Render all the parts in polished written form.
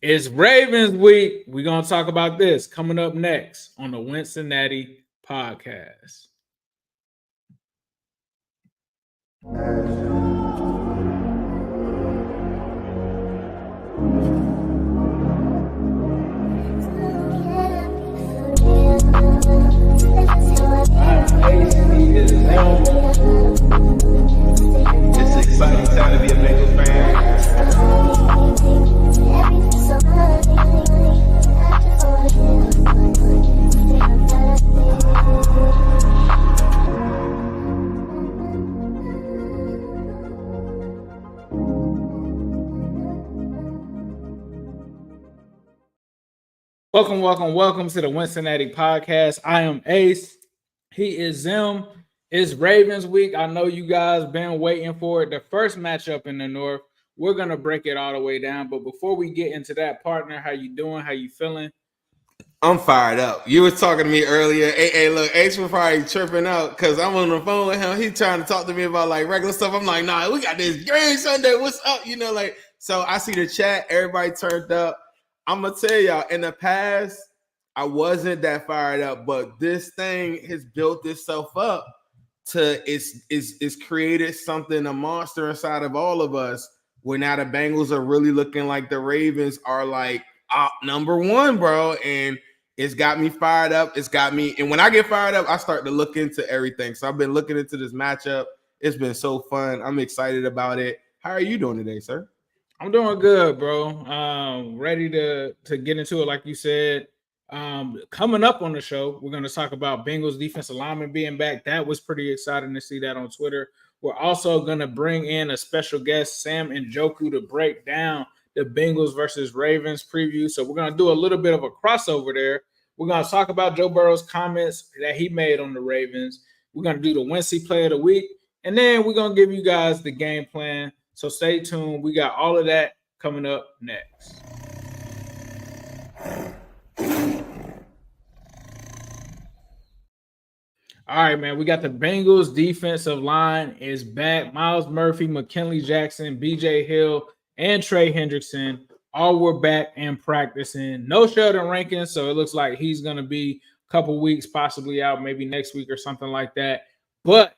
It's Ravens week. We're going to talk about this coming up next on the Wincinnati podcast. It's an exciting time to be a Bengals fan. Welcome to the Wincinnati podcast. I am Ace. He is Zim. It's Ravens week. I know you guys been waiting for it. The first matchup in the North. We're going to break it all the way down. But before we get into that, partner, how you doing? How you feeling? I'm fired up. You was talking to me earlier. Hey, look, Ace was probably chirping out because I'm on the phone with him. He trying to talk to me about like regular stuff. I'm like, nah, we got this great Sunday. What's up? You know, like, so I see the chat. Everybody turned up. I'm going to tell y'all, in the past, I wasn't that fired up, but this thing has built itself up to it's created something, a monster inside of all of us, where now the Bengals are really looking like the Ravens are like number one, bro. And it's got me fired up. It's got me, and when I get fired up, I start to look into everything. So I've been looking into this matchup. It's been so fun. I'm excited about it. How are you doing today, sir? I'm doing good, bro. Ready to get into it, like you said. Coming up on the show, we're going to talk about Bengals defensive lineman being back. That was pretty exciting to see that on Twitter. We're also going to bring in a special guest, Sam Njoku, to break down the Bengals versus Ravens preview. So we're going to do a little bit of a crossover there. We're going to talk about Joe Burrow's comments that he made on the Ravens. We're going to do the Wincy play of the week. And then we're going to give you guys the game plan. So stay tuned. We got all of that coming up next. All right, man. We got the Bengals defensive line is back. Myles Murphy, McKinnley Jackson, BJ Hill, and Trey Hendrickson all were back and practicing. No Sheldon Rankins, so it looks like he's going to be a couple weeks, possibly out maybe next week or something like that. But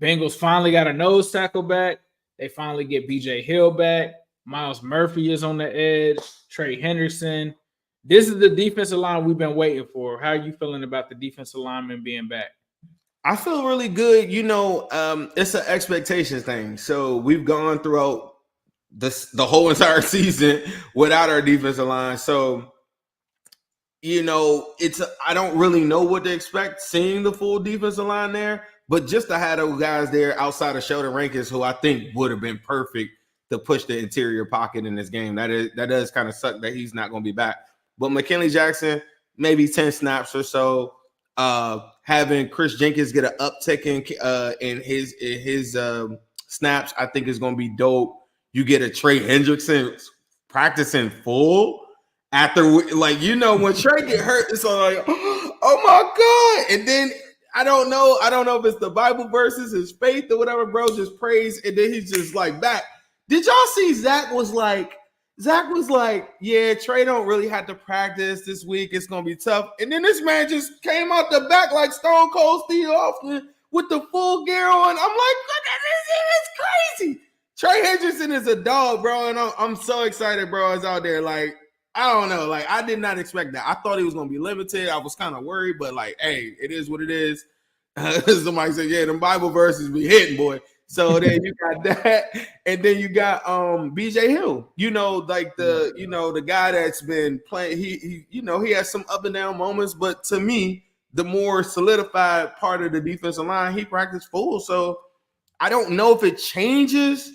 Bengals finally got a nose tackle back. They finally get BJ Hill back. Myles Murphy is on the edge. Trey Hendrickson. This is the defensive line we've been waiting for. How are you feeling about the defensive lineman being back? I feel really good. You know, it's an expectations thing. So we've gone throughout the whole entire season without our defensive line. So, you know, I don't really know what to expect seeing the full defensive line there. But just to have those guys there outside of Sheldon Rankins, who I think would have been perfect to push the interior pocket in this game. That does kind of suck that he's not going to be back. But McKinnley Jackson, maybe 10 snaps or so. Having Chris Jenkins get an uptick in his snaps, I think is going to be dope. You get a Trey Hendrickson practicing full after, like, you know, when Trey get hurt, it's like, oh my God. And then I don't know if it's the Bible verses, his faith or whatever, bro, just prays, and then he's just like back. Did y'all see Zach was like, yeah, Trey don't really have to practice this week. It's going to be tough. And then this man just came out the back like Stone Cold Steve Austin with the full gear on. I'm like, it's crazy. Trey Hendrickson is a dog, bro, and I'm so excited, bro, is out there. Like, I don't know. Like, I did not expect that. I thought he was going to be limited. I was kind of worried, but, like, hey, it is what it is. Somebody said, yeah, them Bible verses be hitting, boy. So then you got that. And then you got BJ Hill. You know, like the guy that's been playing. He has some up and down moments. But to me, the more solidified part of the defensive line, he practiced full. So I don't know if it changes.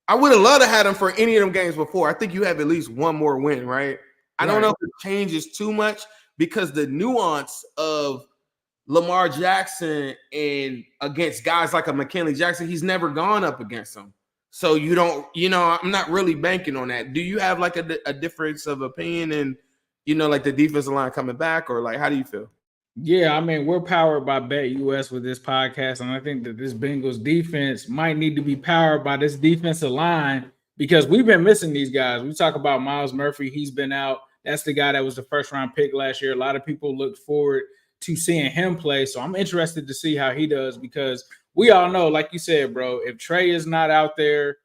I would have loved to have him for any of them games before. I think you have at least one more win, right? I don't know if it changes too much because the nuance of Lamar Jackson and against guys like a McKinnley Jackson, he's never gone up against them. So you don't, I'm not really banking on that. Do you have like a difference of opinion and, like the defensive line coming back, or like, how do you feel? Yeah, I mean, we're powered by BETUS with this podcast, and I think that this Bengals defense might need to be powered by this defensive line because we've been missing these guys. We talk about Myles Murphy. He's been out. That's the guy that was the first round pick last year. A lot of people look forward to seeing him play. So I'm interested to see how he does because we all know, like you said, bro, if Trey is not out there,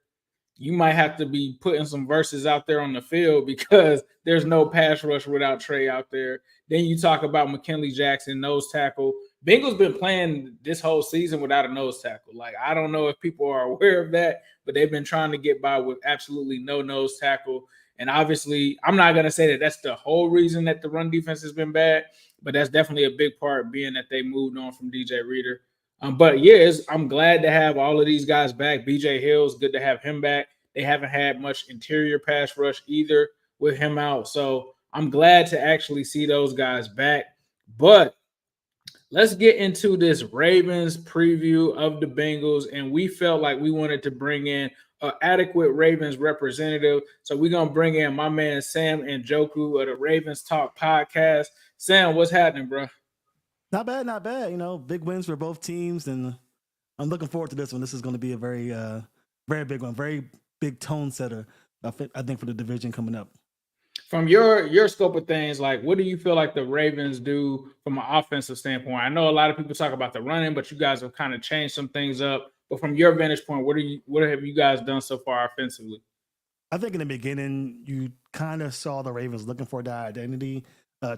you might have to be putting some verses out there on the field because there's no pass rush without Trey out there. Then you talk about McKinnley Jackson, nose tackle. Bengals been playing this whole season without a nose tackle. Like, I don't know if people are aware of that, but they've been trying to get by with absolutely no nose tackle. And obviously, I'm not going to say that that's the whole reason that the run defense has been bad, but that's definitely a big part being that they moved on from DJ Reader. But yeah, I'm glad to have all of these guys back. BJ Hill's good to have him back. They haven't had much interior pass rush either with him out. So I'm glad to actually see those guys back. But let's get into this Ravens preview of the Bengals. And we felt like we wanted to bring in an adequate Ravens representative. So we're going to bring in my man Sam Njoku of the Ravens Talk podcast. Sam, what's happening, bro? Not bad, not bad. Big wins for both teams, and I'm looking forward to this one. This is going to be a very, very big one, very big tone setter. I think for the division coming up. From your scope of things, like what do you feel like the Ravens do from an offensive standpoint? I know a lot of people talk about the running, but you guys have kind of changed some things up. But from your vantage point, what have you guys done so far offensively? I think in the beginning, you kind of saw the Ravens looking for that identity,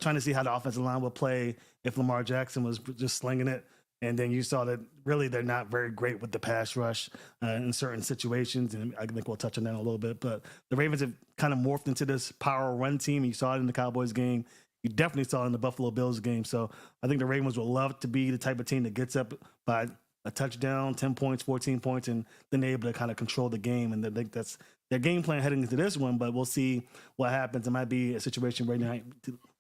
trying to see how the offensive line would play if Lamar Jackson was just slinging it. And then you saw that really they're not very great with the pass rush in certain situations. And I think we'll touch on that in a little bit. But the Ravens have kind of morphed into this power run team. You saw it in the Cowboys game. You definitely saw it in the Buffalo Bills game. So I think the Ravens will love to be the type of team that gets up by a touchdown, 10 points, 14 points, and then they're able to kind of control the game. And I think that's their game plan heading into this one. But we'll see what happens. It might be a situation where they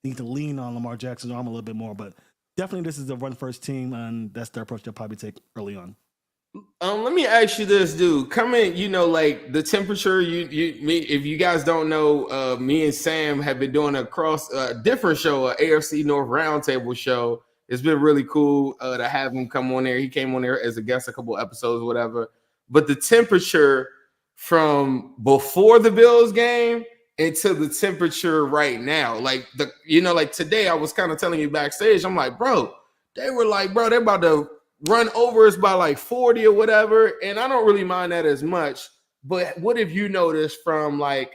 need to lean on Lamar Jackson's arm a little bit more. But definitely, this is a run-first team, and that's the approach they'll probably take early on. Let me ask you this, dude. Coming, like the temperature. If you guys don't know, me and Sam have been doing a different show, a AFC North roundtable show. It's been really cool to have him come on there. He came on there as a guest a couple episodes, whatever. But the temperature from before the Bills game into the temperature right now, like today, I was kind of telling you backstage. I'm like, bro, they're about to run over us by like 40 or whatever, and I don't really mind that as much. But what have you noticed from like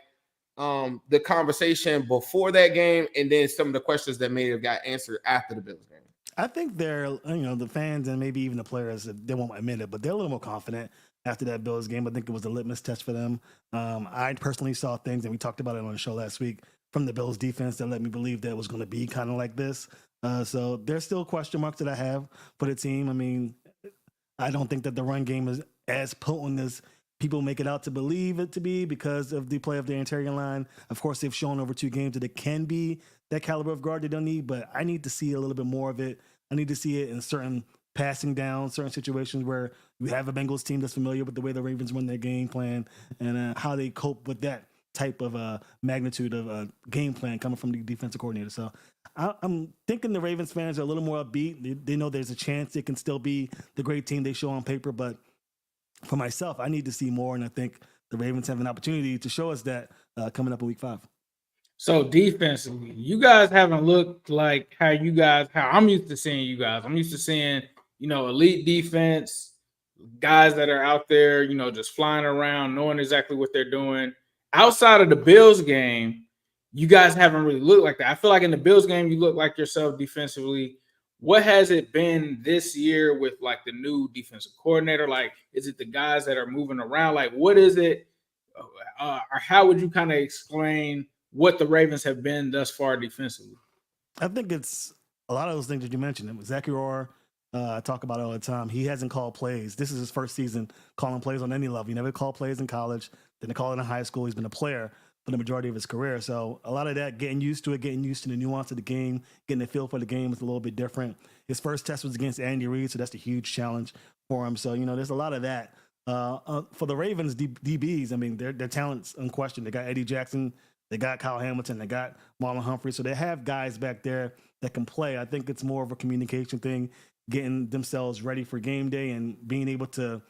the conversation before that game, and then some of the questions that may have got answered after the Bills game? I think they're, the fans and maybe even the players, they won't admit it, but they're a little more confident after that Bills game. I think it was a litmus test for them. I personally saw things, and we talked about it on the show last week, from the Bills defense that let me believe that it was going to be kind of like this. So there's still question marks that I have for the team. I mean, I don't think that the run game is as potent as people make it out to believe it to be because of the play of the interior line. Of course, they've shown over 2 games that it can be that caliber of guard they don't need, but I need to see a little bit more of it. I need to see it in certain passing down, certain situations where you have a Bengals team that's familiar with the way the Ravens run their game plan and how they cope with that type of magnitude of game plan coming from the defensive coordinator. So I'm thinking the Ravens fans are a little more upbeat. They know there's a chance they can still be the great team they show on paper, but for myself, I need to see more, and I think the Ravens have an opportunity to show us that coming up in Week 5. So defensively, you guys haven't looked like how I'm used to seeing you guys. I'm used to seeing, elite defense, guys that are out there, just flying around, knowing exactly what they're doing. Outside of the Bills game, you guys haven't really looked like that. I feel like in the Bills game, you look like yourself defensively. What has it been this year with like the new defensive coordinator? Like, is it the guys that are moving around? Like, what is it? Or how would you kind of explain what the Ravens have been thus far defensively? I think it's a lot of those things that you mentioned. Zach Orr, I talk about it all the time. He hasn't called plays. This is his first season calling plays on any level. He never called plays in college. Didn't call it in high school. He's been a player for the majority of his career. So a lot of that, getting used to it, getting used to the nuance of the game, getting the feel for the game is a little bit different. His first test was against Andy Reid, so that's a huge challenge for him. So, there's a lot of that. For the Ravens DBs, I mean, their talent's unquestioned. They got Eddie Jackson. They got Kyle Hamilton. They got Marlon Humphrey. So they have guys back there that can play. I think it's more of a communication thing, getting themselves ready for game day and being able to,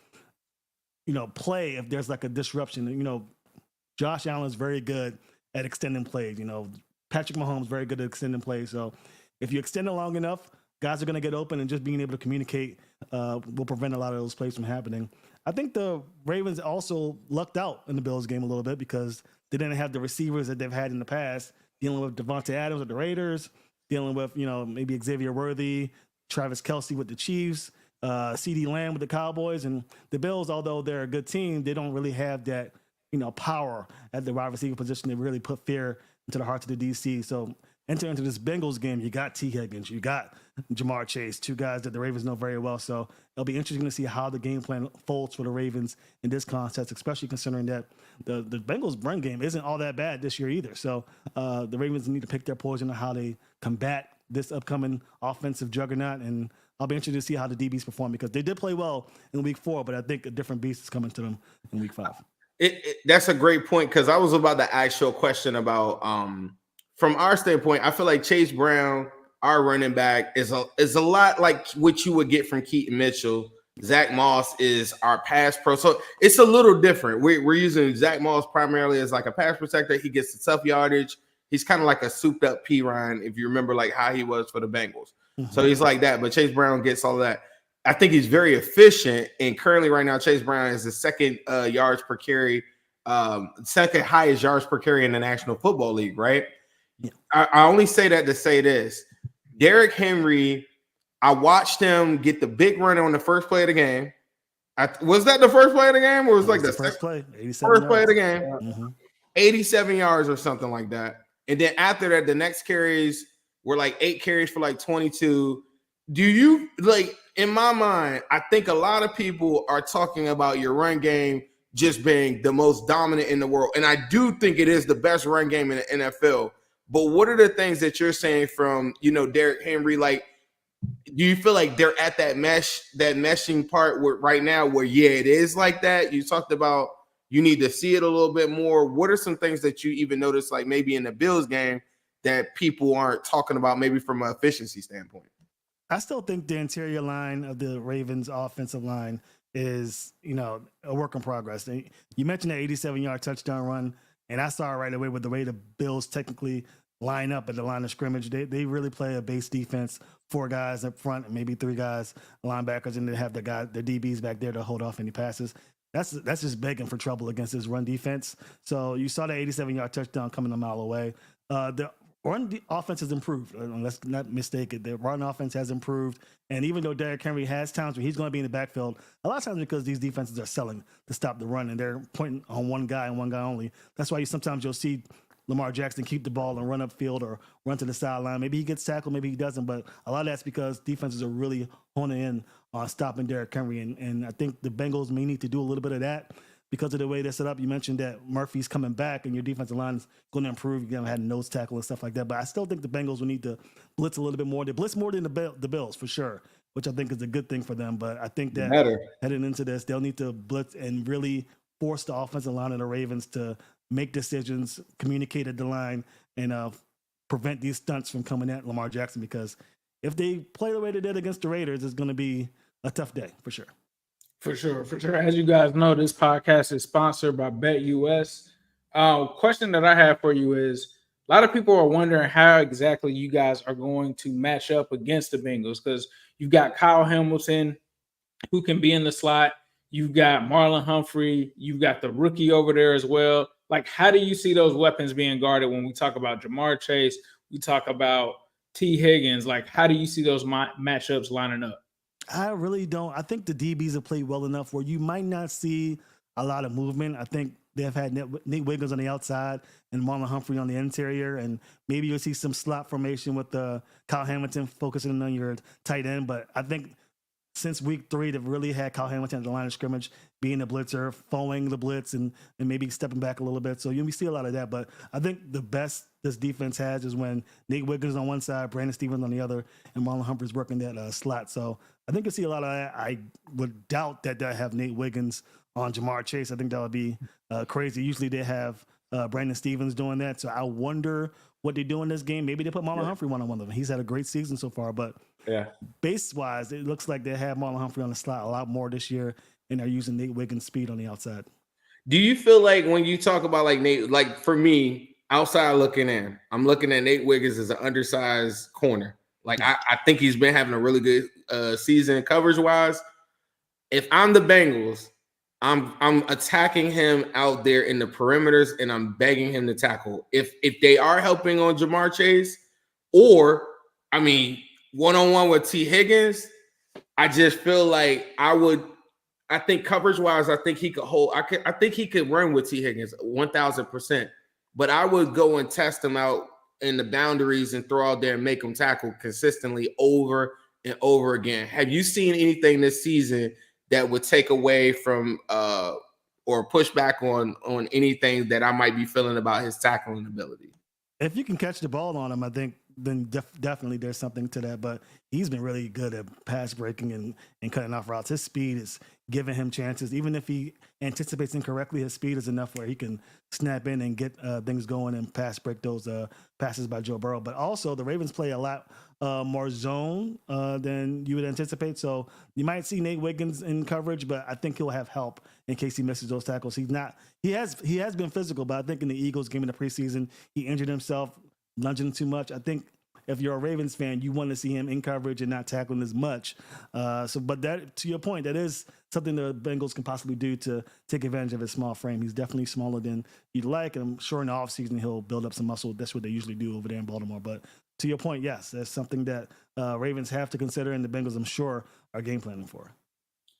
play if there's like a disruption. Josh Allen is very good at extending plays. Patrick Mahomes very good at extending plays. So if you extend it long enough, guys are going to get open, and just being able to communicate will prevent a lot of those plays from happening. I think the Ravens also lucked out in the Bills game a little bit because they didn't have the receivers that they've had in the past, dealing with Devontae Adams with the Raiders, dealing with, maybe Xavier Worthy, Travis Kelce with the Chiefs, CeeDee Lamb with the Cowboys. And the Bills, although they're a good team, they don't really have that, power at the wide receiver position to really put fear into the hearts of the DC. So enter into this Bengals game, you got T. Higgins, you got Jamar Chase, two guys that the Ravens know very well. So it'll be interesting to see how the game plan folds for the Ravens in this contest, especially considering that the Bengals' run game isn't all that bad this year either. So the Ravens need to pick their poison on how they combat this upcoming offensive juggernaut. And I'll be interested to see how the DBs perform because they did play well in week 4, but I think a different beast is coming to them in week 5. That's a great point because I was about to ask you a question about from our standpoint. I feel like Chase Brown, our running back, is a lot like what you would get from Keaton Mitchell. Zach Moss is our pass pro, so it's a little different. We're using Zach Moss primarily as like a pass protector. He gets the tough yardage. He's kind of like a souped up P. Ryan, if you remember like how he was for the Bengals. Mm-hmm. So he's like that, but Chase Brown gets all of that. I think he's very efficient, and currently right now Chase Brown is the second yards per carry, second highest yards per carry in the National Football League, right? Yeah. I only say that to say this. Derrick Henry, I watched him get the big run on the first play of the game. Was that the first play of the game, or was like the first play? First play of the game, mm-hmm. 87 yards or something like that. And then after that, the next carries were like 8 carries for like 22. Do you like? In my mind, I think a lot of people are talking about your run game just being the most dominant in the world. And I do think it is the best run game in the NFL. But what are the things that you're saying from, Derrick Henry? Like, do you feel like they're at that meshing part where right now where, yeah, it is like that? You talked about you need to see it a little bit more. What are some things that you even notice, like maybe in the Bills game that people aren't talking about maybe from an efficiency standpoint? I still think the interior line of the Ravens offensive line is, a work in progress. You mentioned that 87-yard touchdown run, and I saw it right away with the way the Bills technically line up at the line of scrimmage. They really play a base defense, 4 guys up front and maybe 3 guys, linebackers, and they have the DBs back there to hold off any passes. That's just begging for trouble against this run defense. So you saw the 87-yard touchdown coming a mile away. The run offense has improved. Let's not mistake it. The run offense has improved. And even though Derrick Henry has times where he's going to be in the backfield, a lot of times because these defenses are selling to stop the run and they're pointing on one guy and one guy only. That's why sometimes you'll see Lamar Jackson keep the ball and run upfield or run to the sideline. Maybe he gets tackled, maybe he doesn't. But a lot of that's because defenses are really honing in on stopping Derrick Henry. And I think the Bengals may need to do a little bit of that. Because of the way they're set up. You mentioned that Murphy's coming back and your defensive line is going to improve. You're going to have nose tackle and stuff like that. But I still think the Bengals will need to blitz a little bit more. They blitz more than the Bills for sure, which I think is a good thing for them. But I think that heading into this, they'll need to blitz and really force the offensive line of the Ravens to make decisions, communicate at the line, and prevent these stunts from coming at Lamar Jackson. Because if they play the way they did against the Raiders, it's going to be a tough day for sure. For sure. As you guys know, this podcast is sponsored by BETUS. Question that I have for you is, a lot of people are wondering how exactly you guys are going to match up against the Bengals, because you've got Kyle Hamilton, who can be in the slot. You've got Marlon Humphrey. You've got the rookie over there as well. Like, how do you see those weapons being guarded when we talk about Jamar Chase? We talk about T. Higgins. Like, how do you see those matchups lining up? I really don't. I think the DBs have played well enough where you might not see a lot of movement. I think they've had Nate Wiggins on the outside and Marlon Humphrey on the interior, and maybe you'll see some slot formation with Kyle Hamilton focusing on your tight end. But I think since week 3, they've really had Kyle Hamilton at the line of scrimmage, being a blitzer, following the blitz, and maybe stepping back a little bit. So you'll see a lot of that. But I think the best this defense has is when Nate Wiggins on one side, Brandon Stevens on the other, and Marlon Humphrey's working that slot. So I think you'll see a lot of that. I would doubt that they'll have Nate Wiggins on Jamar Chase. I think that would be crazy. Usually they have Brandon Stevens doing that. So I wonder what they do in this game. Maybe they put Marlon Humphrey one-on-one of them. He's had a great season so far. But base-wise, it looks like they have Marlon Humphrey on the slot a lot more this year, and they're using Nate Wiggins' speed on the outside. Do you feel like when you talk about like Nate, like for me, outside looking in, I'm looking at Nate Wiggins as an undersized corner. Like I think he's been having a really good season coverage wise. If I'm the Bengals, I'm attacking him out there in the perimeters and I'm begging him to tackle. If they are helping on Jamar Chase, or I mean, one-on-one with T. Higgins, I just feel like I think coverage wise, I think he could hold. I think he could run with T. Higgins 1,000%. But I would go and test him out in the boundaries and throw out there and make him tackle consistently over and over again. Have you seen anything this season that would take away from or push back on anything that I might be feeling about his tackling ability? If you can catch the ball on him, I think then definitely there's something to that. But he's been really good at pass breaking and cutting off routes. His speed is giving him chances. Even if he anticipates incorrectly, his speed is enough where he can snap in and get things going and pass break those passes by Joe Burrow. But also the Ravens play a lot more zone than you would anticipate. So you might see Nate Wiggins in coverage, but I think he'll have help in case he misses those tackles. He has been physical, but I think in the Eagles game in the preseason, he injured himself lunging too much. I think if you're a Ravens fan, you want to see him in coverage and not tackling as much. But that, to your point, that is something the Bengals can possibly do to take advantage of his small frame. He's definitely smaller than you'd like, and I'm sure in the offseason he'll build up some muscle. That's what they usually do over there in Baltimore. But to your point, yes, that's something that Ravens have to consider, and the Bengals, I'm sure, are game planning for.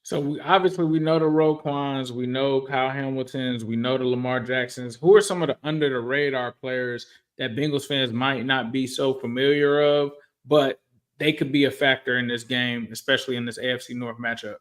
So we know the Roquans, we know Kyle Hamiltons, we know the Lamar Jacksons. Who are some of the under the radar players that Bengals fans might not be so familiar of, but they could be a factor in this game, especially in this AFC North matchup?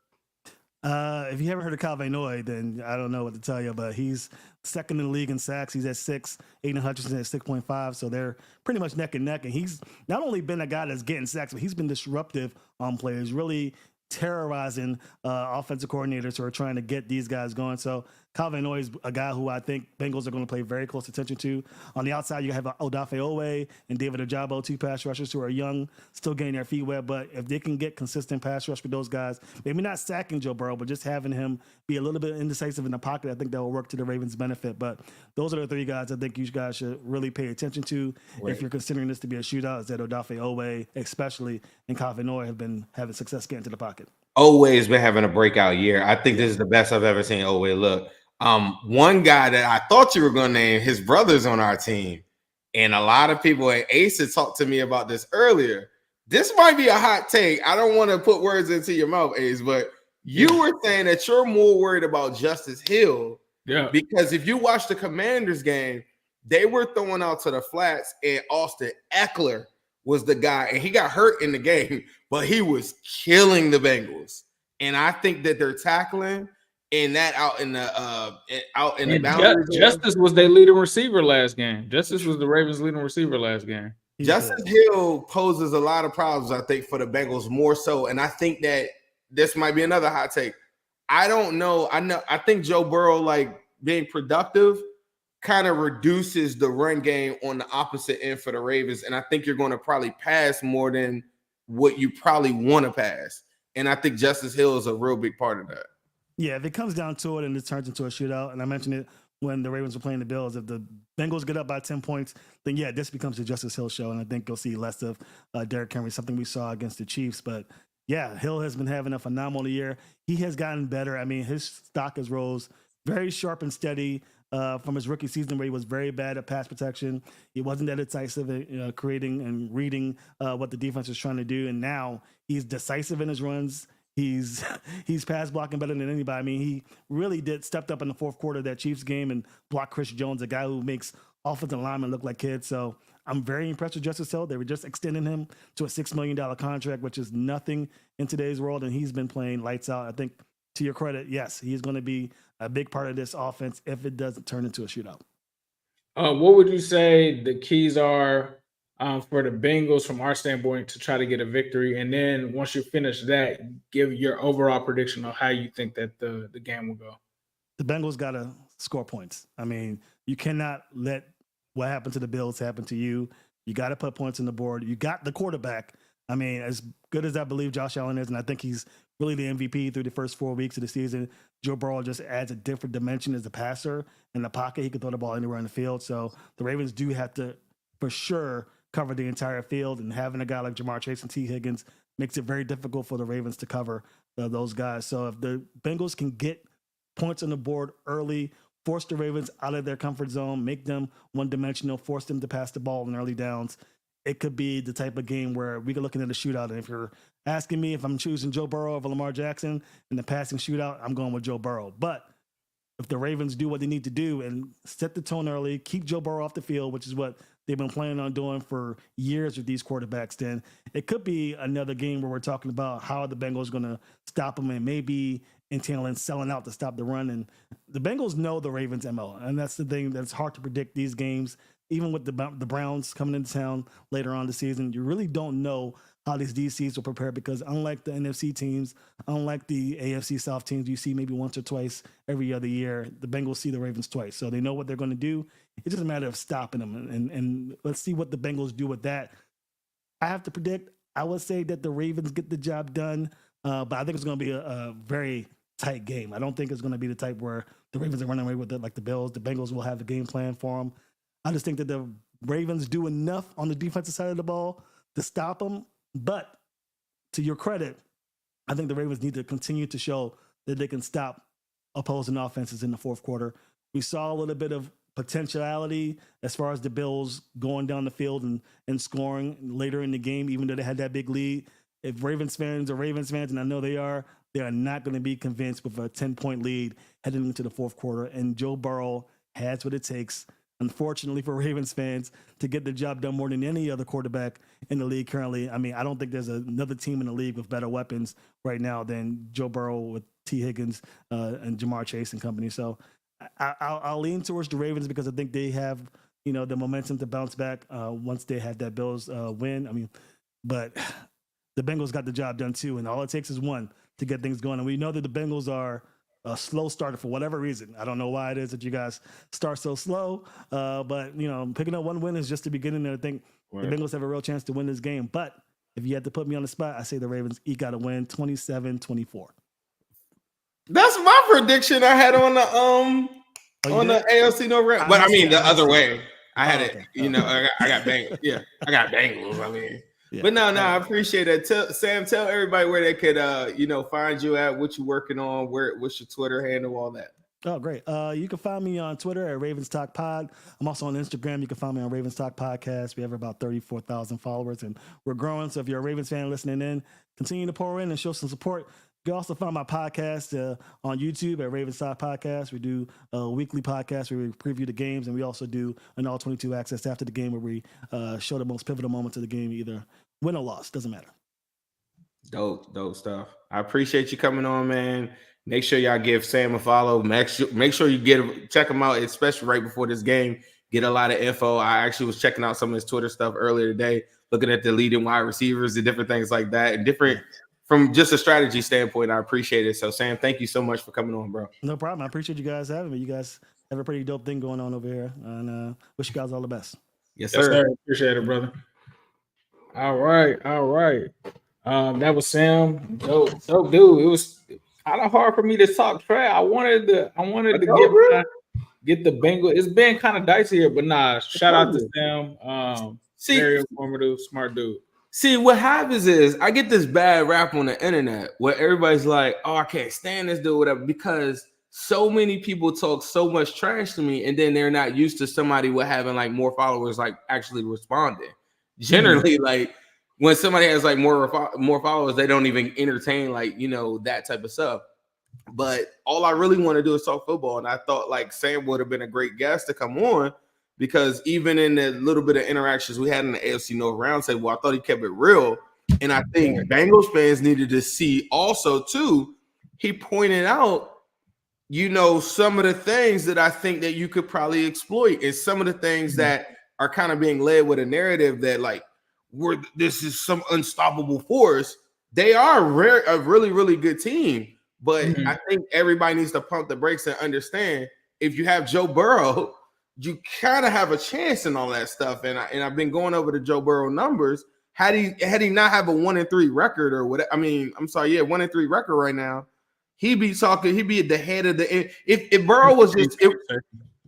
If you haven't heard of Kyle Van Noy, then I don't know what to tell you, but he's second in the league in sacks. He's at 6, Aiden Hutchinson at 6.5, so they're pretty much neck and neck. And he's not only been a guy that's getting sacks, but he's been disruptive on players, really terrorizing offensive coordinators who are trying to get these guys going. So Kyle Van Noy is a guy who I think Bengals are going to pay very close attention to. On the outside, you have Odafe Owe and David Ojabo, 2 pass rushers who are young, still getting their feet wet. But if they can get consistent pass rush with those guys, maybe not sacking Joe Burrow, but just having him be a little bit indecisive in the pocket, I think that will work to the Ravens' benefit. But those are the 3 guys I think you guys should really pay attention to if you're considering this to be a shootout. Is that Odafe Owe, especially, and Kyle Van Noy have been having success getting to the pocket. Owe has been having a breakout year. I think this is the best I've ever seen Owe look. One guy that I thought you were going to name, his brother's on our team. And a lot of people at Ace had talked to me about this earlier. This might be a hot take. I don't want to put words into your mouth, Ace, but you were saying that you're more worried about Justice Hill. Yeah. Because if you watch the Commanders game, they were throwing out to the flats, and Austin Eckler was the guy, and he got hurt in the game, but he was killing the Bengals. And I think that they're tackling and that out in the boundaries. Justice was their leading receiver last game. Justice was the Ravens' leading receiver last game. Justice Hill poses a lot of problems, I think, for the Bengals more so. And I think that this might be another hot take. I don't know. I think Joe Burrow, like, being productive kind of reduces the run game on the opposite end for the Ravens. And I think you're going to probably pass more than what you probably want to pass. And I think Justice Hill is a real big part of that. Yeah, if it comes down to it and it turns into a shootout, and I mentioned it when the Ravens were playing the Bills, if the Bengals get up by 10 points, then yeah, this becomes the Justice Hill show. And I think you'll see less of Derrick Henry, something we saw against the Chiefs. But yeah, Hill has been having a phenomenal year. He has gotten better. I mean, his stock has rose very sharp and steady from his rookie season, where he was very bad at pass protection. He wasn't that decisive at creating and reading what the defense was trying to do. And now he's decisive in his runs. He's pass blocking better than anybody. I mean, he really stepped up in the fourth quarter of that Chiefs game and blocked Chris Jones, a guy who makes offensive linemen look like kids. So I'm very impressed with Justice Hill. They were just extending him to a $6 million contract, which is nothing in today's world. And he's been playing lights out. I think, to your credit, yes, he's going to be a big part of this offense if it doesn't turn into a shootout. What would you say the keys are for the Bengals from our standpoint to try to get a victory? And then once you finish that, give your overall prediction of how you think that the game will go. The Bengals got to score points. I mean, you cannot let what happened to the Bills happen to you. You got to put points on the board. You got the quarterback. I mean, as good as I believe Josh Allen is, and I think he's really the MVP through the first 4 weeks of the season, Joe Burrow just adds a different dimension as a passer in the pocket. He can throw the ball anywhere in the field. So the Ravens do have to, for sure, cover the entire field. And having a guy like Jamar Chase and T. Higgins makes it very difficult for the Ravens to cover those guys. So if the Bengals can get points on the board early, force the Ravens out of their comfort zone, make them one-dimensional, force them to pass the ball in early downs, it could be the type of game where we could look at a shootout. And if you're asking me if I'm choosing Joe Burrow over Lamar Jackson in the passing shootout, I'm going with Joe Burrow. But if the Ravens do what they need to do and set the tone early, keep Joe Burrow off the field, which is what they've been planning on doing for years with these quarterbacks, then it could be another game where we're talking about how are the Bengals going to stop them and maybe entailing selling out to stop the run. And the Bengals know the Ravens' MO, and that's the thing that's hard to predict these games. Even with the Browns coming into town later on the season, you really don't know how these DCs will prepare because unlike the NFC teams, unlike the AFC South teams you see maybe once or twice every other year, the Bengals see the Ravens twice. So they know what they're going to do. It's just a matter of stopping them. And let's see what the Bengals do with that. I have to predict, I would say that the Ravens get the job done, but I think it's going to be a very tight game. I don't think it's going to be the type where the Ravens are running away with it like the Bills. The Bengals will have a game plan for them. I just think that the Ravens do enough on the defensive side of the ball to stop them. But to your credit, I think the Ravens need to continue to show that they can stop opposing offenses in the fourth quarter. We saw a little bit of potentiality as far as the Bills going down the field and scoring later in the game, even though they had that big lead. If Ravens fans are Ravens fans, and I know they are not going to be convinced with a 10-point lead heading into the fourth quarter. And Joe Burrow has what it takes, unfortunately for Ravens fans, to get the job done more than any other quarterback in the league currently. I mean, I don't think there's another team in the league with better weapons right now than Joe Burrow with T. Higgins and Jamar Chase and company. So I'll lean towards the Ravens because I think they have, the momentum to bounce back once they had that Bills win. I mean, but the Bengals got the job done too, and all it takes is one to get things going. And we know that the Bengals are a slow starter for whatever reason. I don't know why it is that you guys start so slow, but picking up one win is just the beginning. And I think the Bengals have a real chance to win this game. But if you had to put me on the spot, I say the Ravens eke out a win, 27-24. That's my prediction. I had on the the AFC North, but I mean the other way. I had it. I got Bengals. Yeah, I got Bengals. I mean. Yeah. But no, I appreciate that. Sam, tell everybody where they could, find you at, what you're working on, what's your Twitter handle, all that. Oh, great. You can find me on Twitter at Ravens Talk Pod. I'm also on Instagram. You can find me on Ravens Talk Podcast. We have about 34,000 followers, and we're growing. So if you're a Ravens fan listening in, continue to pour in and show some support. You can also find my podcast on YouTube at Ravens Talk Podcast. We do a weekly podcast where we preview the games, and we also do an all 22 access after the game where we show the most pivotal moments of the game, either win or loss, doesn't matter. Dope stuff. I appreciate you coming on, man. Make sure y'all give Sam a follow. Make sure you check him out, especially right before this game. Get a lot of info. I actually was checking out some of his Twitter stuff earlier today, looking at the leading wide receivers and different things like that, and different from just a strategy standpoint. I appreciate it. So, Sam, thank you so much for coming on, bro. No problem. I appreciate you guys having me. You guys have a pretty dope thing going on over here, and wish you guys all the best. Yes, sir. Appreciate it, brother. All right. That was Sam. Dope dude. It was kind of hard for me to talk Trey. I wanted to get the Bengals. It's been kind of dicey here, but nah. Shout out to Sam. Very informative, smart dude. See, what happens is I get this bad rap on the internet where everybody's like, "Oh, I can't stand this dude," whatever, because so many people talk so much trash to me, and then they're not used to somebody with having like more followers, like actually responding. Generally, like when somebody has like more followers, they don't even entertain that type of stuff. But all I really want to do is talk football, and I thought like Sam would have been a great guest to come on because even in the little bit of interactions we had in the AFC North roundtable, I thought he kept it real, and I think Bengals fans needed to see also too. He pointed out, some of the things that I think that you could probably exploit, and some of the things that are kind of being led with a narrative that this is some unstoppable force. They are a really, really good team. But I think everybody needs to pump the brakes and understand if you have Joe Burrow, you kind of have a chance in all that stuff. And I've been going over the Joe Burrow numbers. had he not have a 1-3 record or what? I mean, I'm sorry, 1-3 record right now. He'd be at the head of the. If Burrow was just,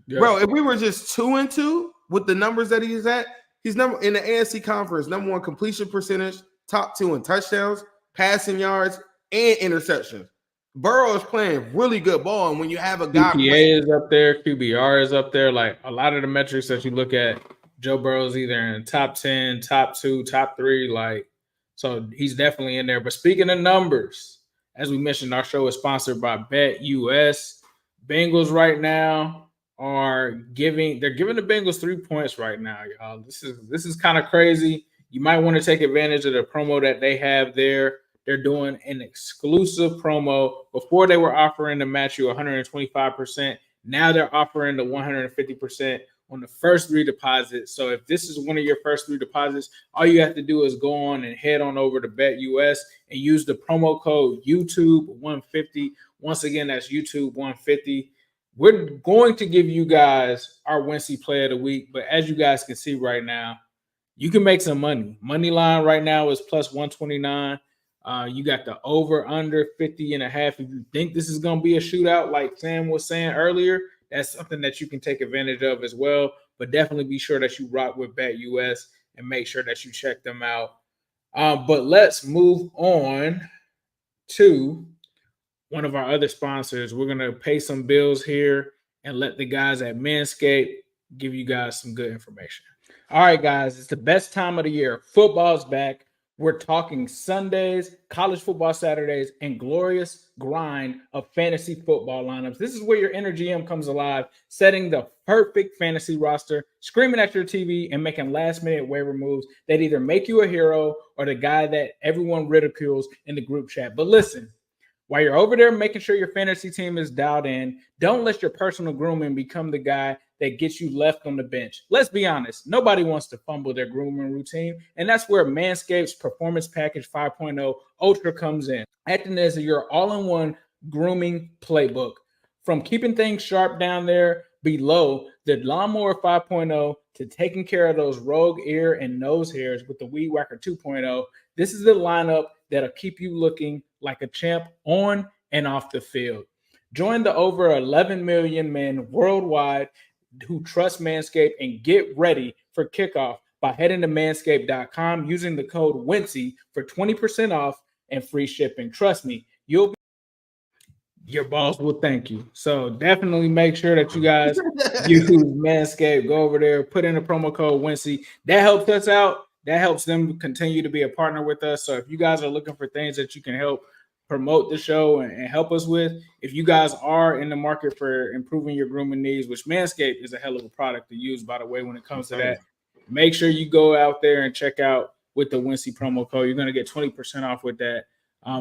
bro, if we were just 2-2 with the numbers that he's at, he's number in the AFC conference, number 1 completion percentage, top 2 in touchdowns, passing yards, and interceptions. Burrow is playing really good ball, and when you have a guy, QPA is up there, QBR is up there. Like a lot of the metrics that you look at, Joe Burrow's either in top 10, top 2, top 3. Like, so he's definitely in there. But speaking of numbers, as we mentioned, our show is sponsored by BETUS. Bengals right now they're giving the Bengals 3 points right now, y'all. This is kind of crazy. You might want to take advantage of the promo that they have there. They're doing an exclusive promo. Before they were offering to match you 125%. Now they're offering the 150% on the first 3 deposits. So if this is one of your first 3 deposits, all you have to do is go on and head on over to BETUS and use the promo code YouTube150. Once again, that's YouTube150. We're going to give you guys our Wincy Play of the Week, but as you guys can see right now, you can make some money. Money line right now is plus 129. You got the over under 50.5. If you think this is going to be a shootout, like Sam was saying earlier, that's something that you can take advantage of as well. But definitely be sure that you rock with BETUS and make sure that you check them out. But let's move on to one of our other sponsors. We're going to pay some bills here and let the guys at Manscaped give you guys some good information. All right, guys, it's the best time of the year. Football's back. We're talking Sundays, college football Saturdays, and glorious grind of fantasy football lineups. This is where your inner GM comes alive, setting the perfect fantasy roster, screaming at your TV, and making last-minute waiver moves that either make you a hero or the guy that everyone ridicules in the group chat. But listen, while you're over there making sure your fantasy team is dialed in, don't let your personal grooming become the guy that gets you left on the bench. Let's be honest. Nobody wants to fumble their grooming routine, and that's where Manscaped's Performance Package 5.0 Ultra comes in, acting as your all-in-one grooming playbook. From keeping things sharp down there below the Lawnmower 5.0 to taking care of those rogue ear and nose hairs with the Weed Whacker 2.0, this is the lineup that'll keep you looking like a champ on and off the field. Join the over 11 million men worldwide who trust Manscaped and get ready for kickoff by heading to manscaped.com using the code Wincy for 20% off and free shipping. Trust me, your boss will thank you. So definitely make sure that you guys use Manscaped. Go over there, put in the promo code Wincy. That helps us out. That helps them continue to be a partner with us. So if you guys are looking for things that you can help promote the show and help us with, if you guys are in the market for improving your grooming needs, which Manscaped is a hell of a product to use, by the way, when it comes to that, make sure you go out there and check out with the Wincy promo code. You're going to get 20% off with that.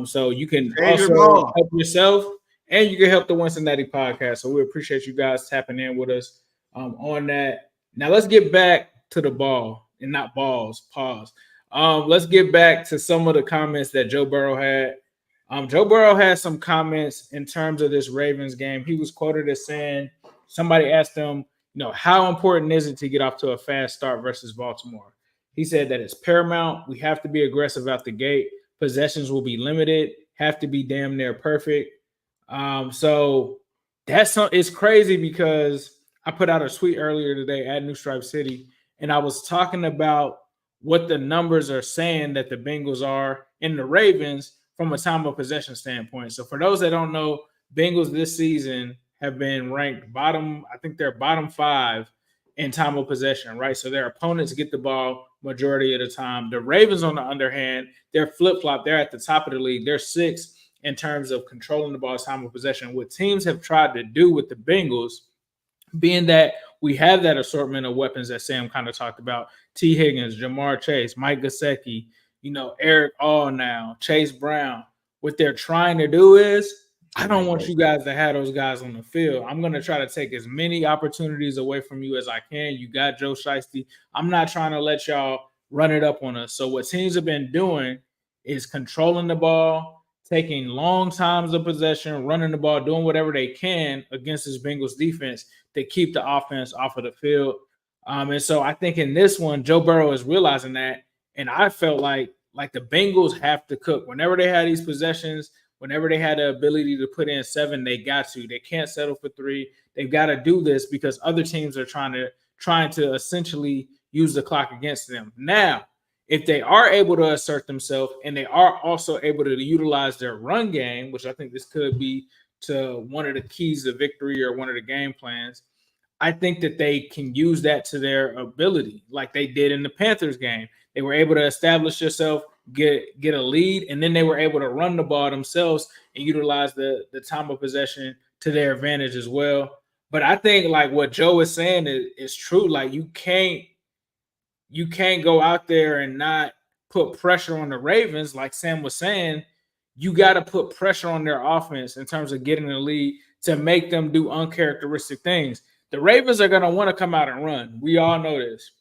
So you can also help yourself and you can help the Wincinnati podcast. So we appreciate you guys tapping in with us on that. Now let's get back to the ball and not balls. Pause. Let's get back to some of the comments that Joe Burrow had. Joe Burrow had some comments in terms of this Ravens game. He was quoted as saying, somebody asked him, how important is it to get off to a fast start versus Baltimore? He said that it's paramount. We have to be aggressive out the gate. Possessions will be limited, have to be damn near perfect. So it's crazy because I put out a tweet earlier today at New Stripe City, and I was talking about what the numbers are saying that the Bengals are in the Ravens from a time of possession standpoint. So for those that don't know, Bengals this season have been ranked bottom 5 in time of possession, right? So their opponents get the ball majority of the time. The Ravens, on the other hand, they're flip-flop. They're at the top of the league. They're 6th in terms of controlling the ball time of possession. What teams have tried to do with the Bengals, being that we have that assortment of weapons that Sam kind of talked about, T. Higgins, Jamar Chase, Mike Gesicki, Eric All now, Chase Brown. What they're trying to do is, I don't want you guys to have those guys on the field. I'm going to try to take as many opportunities away from you as I can. You got Joe Shiesty. I'm not trying to let y'all run it up on us. So what teams have been doing is controlling the ball, taking long times of possession, running the ball, doing whatever they can against this Bengals defense to keep the offense off of the field. And so I think in this one, Joe Burrow is realizing that, And I felt like the Bengals have to cook. Whenever they had these possessions, whenever they had the ability to put in 7, they got to. They can't settle for 3. They've got to do this because other teams are trying to essentially use the clock against them. Now, if they are able to assert themselves and they are also able to utilize their run game, which I think this could be to one of the keys to victory or one of the game plans, I think that they can use that to their ability, like they did in the Panthers game. They were able to establish yourself, get a lead, and then they were able to run the ball themselves and utilize the time of possession to their advantage as well. But I think like what Joe is saying is true. Like you can't go out there and not put pressure on the Ravens. Like Sam was saying, you got to put pressure on their offense in terms of getting the lead to make them do uncharacteristic things. The Ravens are going to want to come out and run. We all know this.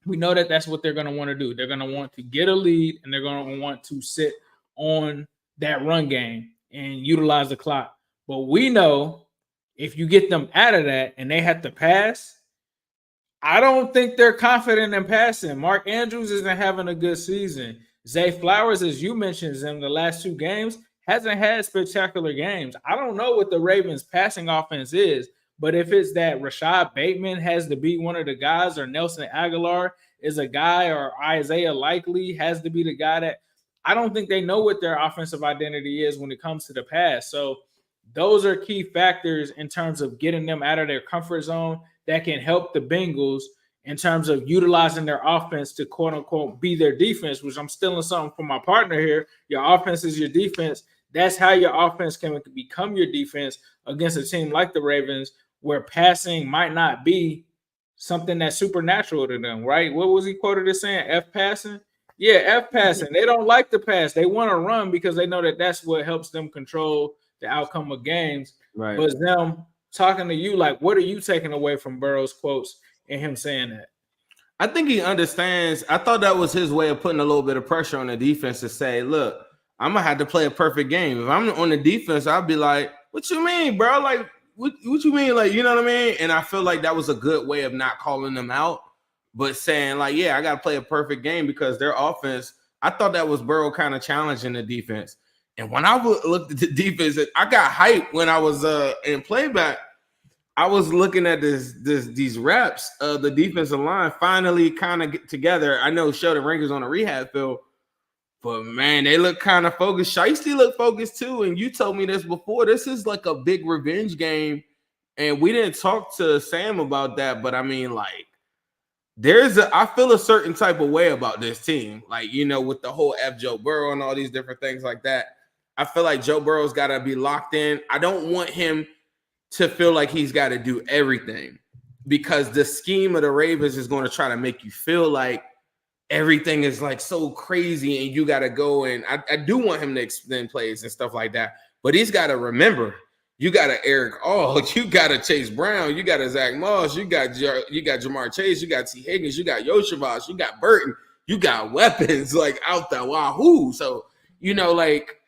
We know that that's what they're going to want to do. They're going to want to get a lead, and they're going to want to sit on that run game and utilize the clock. But we know if you get them out of that and they have to pass, I don't think they're confident in passing. Mark Andrews isn't having a good season. Zay Flowers, as you mentioned, in the last 2 games, hasn't had spectacular games. I don't know what the Ravens' passing offense is. But if it's that Rashad Bateman has to be one of the guys, or Nelson Aguilar is a guy, or Isaiah Likely has to be the guy, that I don't think they know what their offensive identity is when it comes to the pass. So those are key factors in terms of getting them out of their comfort zone that can help the Bengals in terms of utilizing their offense to quote unquote be their defense, which I'm stealing something from my partner here. Your offense is your defense. That's how your offense can become your defense against a team like the Ravens, where passing might not be something that's supernatural to them, right? What was he quoted as saying? F passing? Yeah, F passing. They don't like the pass. They want to run because they know that that's what helps them control the outcome of games. Right. But them talking to you, like, what are you taking away from Burrow's quotes and him saying that? I think he understands. I thought that was his way of putting a little bit of pressure on the defense to say, look, I'm going to have to play a perfect game. If I'm on the defense, I'll be like, what you mean, bro? Like, what you mean? Like, you know what I mean? And I feel like that was a good way of not calling them out, but saying like, yeah, I got to play a perfect game because their offense, I thought that was Burrow kind of challenging the defense. And when I looked at the defense, I got hyped when I was in playback. I was looking at these reps of the defensive line finally kind of get together. I know Sheldon Ranker's on a rehab field, but man, they look kind of focused. Shiesty looked focused too. And you told me this before. This is like a big revenge game. And we didn't talk to Sam about that. But I mean, like, I feel a certain type of way about this team. Like, you know, with the whole F Joe Burrow and all these different things like that. I feel like Joe Burrow's got to be locked in. I don't want him to feel like he's got to do everything, because the scheme of the Ravens is going to try to make you feel like everything is like so crazy and you got to go. And I do want him to extend plays and stuff like that. But he's got to remember, you got to Eric All, you got to Chase Brown, you got to Zach Moss, you got Jamar Chase, you got T. Higgins, you got Yoshivas, you got Burton, you got weapons like out there. Wahoo. So, you know, like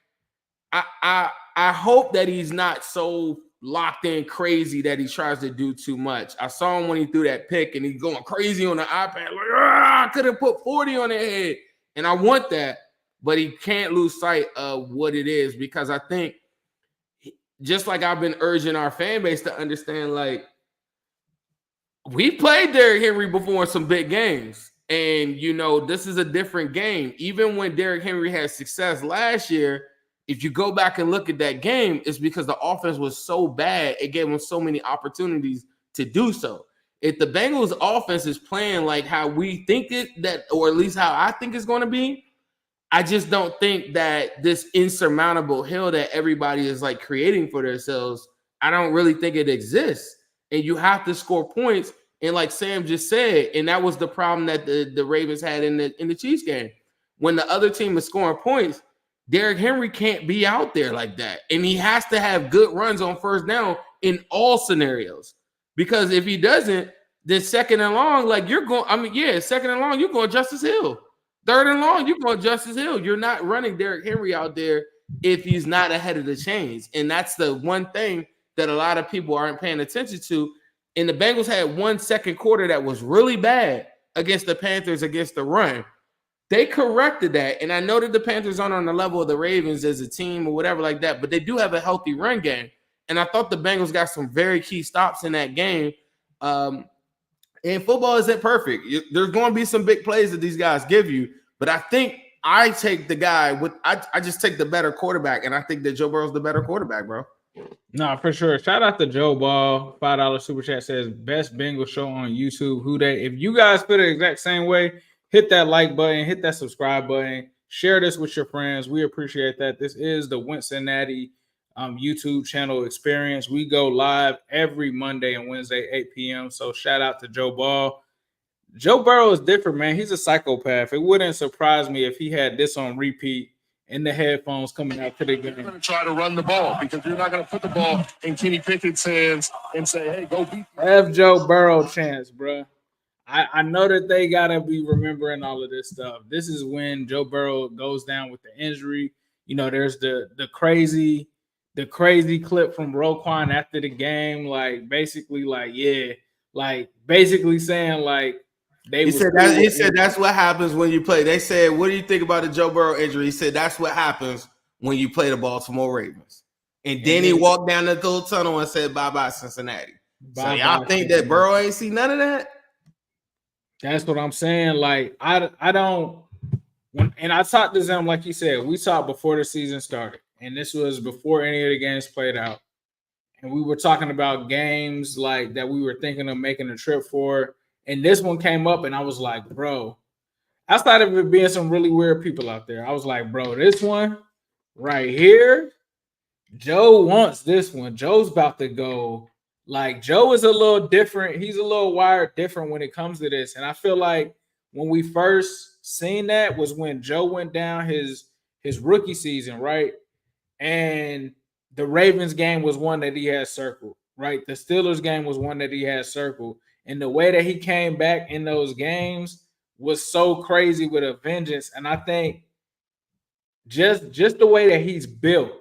I hope that he's not so locked in crazy that he tries to do too much. I saw him when he threw that pick and he's going crazy on the iPad. Like, I could have put 40 on their head. And I want that, but he can't lose sight of what it is, because I think, just like I've been urging our fan base to understand, like, we played Derrick Henry before in some big games. And, you know, this is a different game. Even when Derrick Henry had success last year, if you go back and look at that game, it's because the offense was so bad, it gave them so many opportunities to do so. If the Bengals offense is playing like how we think or at least how I think it's going to be, I just don't think that this insurmountable hill that everybody is like creating for themselves, I don't really think it exists. And you have to score points. And like Sam just said, and that was the problem that the Ravens had in the Chiefs game. When the other team is scoring points, Derrick Henry can't be out there like that. And he has to have good runs on first down in all scenarios. Because if he doesn't, then second and long, like second and long, you're going Justice Hill. Third and long, you're going Justice Hill. You're not running Derrick Henry out there if he's not ahead of the chains. And that's the one thing that a lot of people aren't paying attention to. And the Bengals had one second quarter that was really bad against the Panthers against the run. They corrected that, and I know that the Panthers aren't on the level of the Ravens as a team or whatever like that, but they do have a healthy run game. And I thought the Bengals got some very key stops in that game. And football isn't perfect. There's going to be some big plays that these guys give you, but I think I take the guy with I just take the better quarterback, and I think that Joe Burrow's the better quarterback, bro. No, for sure. Shout out to Joe Ball. $5 super chat says best Bengal show on YouTube. Who they? If you guys feel the exact same way, hit that like button, hit that subscribe button, share this with your friends. We appreciate that. This is the Wincinnati YouTube channel experience. We go live every Monday and Wednesday, 8 p.m. So shout out to Joe Ball. Joe Burrow is different, man. He's a psychopath. It wouldn't surprise me if he had this on repeat in the headphones coming out to the game. You're going to try to run the ball because you're not going to put the ball in Kenny Pickett's hands and say, hey, go beat me. F. Joe Burrow chance, bro. I know that they got to be remembering all of this stuff. This is when Joe Burrow goes down with the injury. You know, there's the crazy clip from Roquan after the game, like basically saying like, He said that's what happens when you play. They said, what do you think about the Joe Burrow injury? He said that's what happens when you play the Baltimore Ravens. And then he walked down the little tunnel and said, bye-bye, Cincinnati. So y'all think that Burrow ain't see none of that? That's what I'm saying. Like, I don't – and I talked to them, like you said, we talked before the season started. And this was before any of the games played out. And we were talking about games like that we were thinking of making a trip for. And this one came up, and I was like, bro, outside of it being some really weird people out there, I was like, bro, this one right here, Joe wants this one. Joe's about to go. Like, Joe is a little different. He's a little wired different when it comes to this. And I feel like when we first seen that was when Joe went down his rookie season, right? And the Ravens game was one that he had circled, right? The Steelers game was one that he had circled. And the way that he came back in those games was so crazy with a vengeance. And I think just the way that he's built,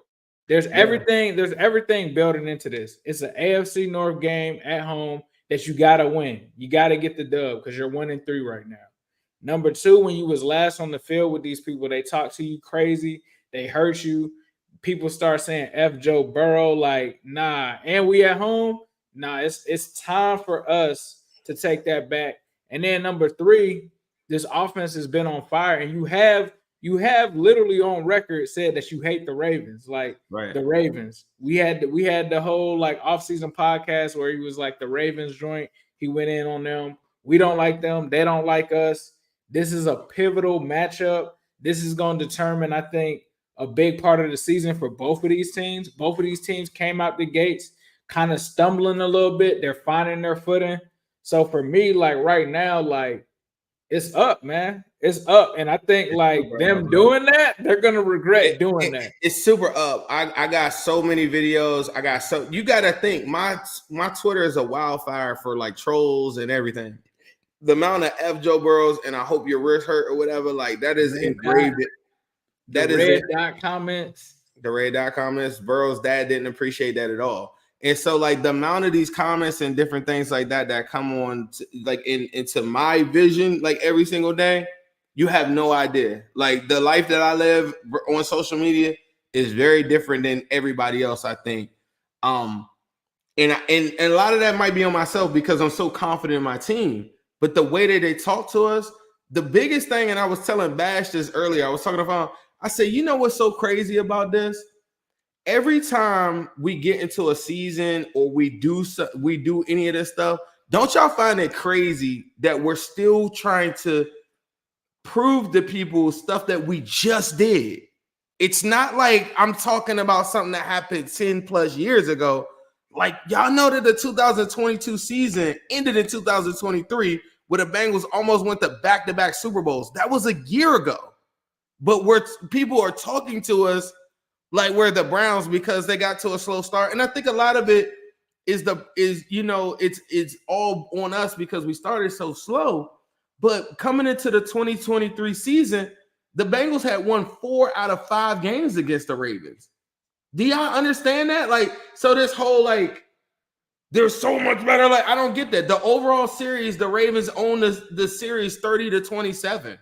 there's everything building into this. It's an AFC North game at home that you got to win. You got to get the dub because you're 1-3 right now. Number two, when you was last on the field with these people, they talk to you crazy. They hurt you. People start saying F Joe Burrow, like, nah. And we at home. Nah, it's time for us to take that back. And then number three, this offense has been on fire, and you have literally on record said that you hate the Ravens, like the Ravens. We had the whole like offseason podcast where he was like the Ravens joint. He went in on them. We don't like them. They don't like us. This is a pivotal matchup. This is going to determine, I think, a big part of the season for both of these teams. Both of these teams came out the gates kind of stumbling a little bit. They're finding their footing. So for me, like right now, like it's up, man. It's up. And I think like them doing that, they're going to regret doing that. It's super up. I got so many videos. You got to think my Twitter is a wildfire for like trolls and everything. The amount of F Joe Burrows and I hope your wrist hurt or whatever, like that is engraved. That is red dot comments. The red dot comments. Burrow's dad didn't appreciate that at all. And so, like, the amount of these comments and different things like that come on, into my vision, like, every single day, you have no idea. Like, the life that I live on social media is very different than everybody else, I think. And a lot of that might be on myself because I'm so confident in my team. But the way that they talk to us, the biggest thing, and I was telling Bash this earlier, I was talking about, I said, you know what's so crazy about this? Every time we get into a season or we do any of this stuff, don't y'all find it crazy that we're still trying to prove to people stuff that we just did? It's not like I'm talking about something that happened 10 plus years ago. Like, y'all know that the 2022 season ended in 2023 where the Bengals almost went to back-to-back Super Bowls. That was a year ago. But people are talking to us like we're the Browns because they got to a slow start. And I think a lot of it it's all on us because we started so slow. But coming into the 2023 season, the Bengals had won 4 out of 5 games against the Ravens. Do y'all understand that? Like, so this whole, like, they're so much better. Like, I don't get that. The overall series, the Ravens own the series 30-27.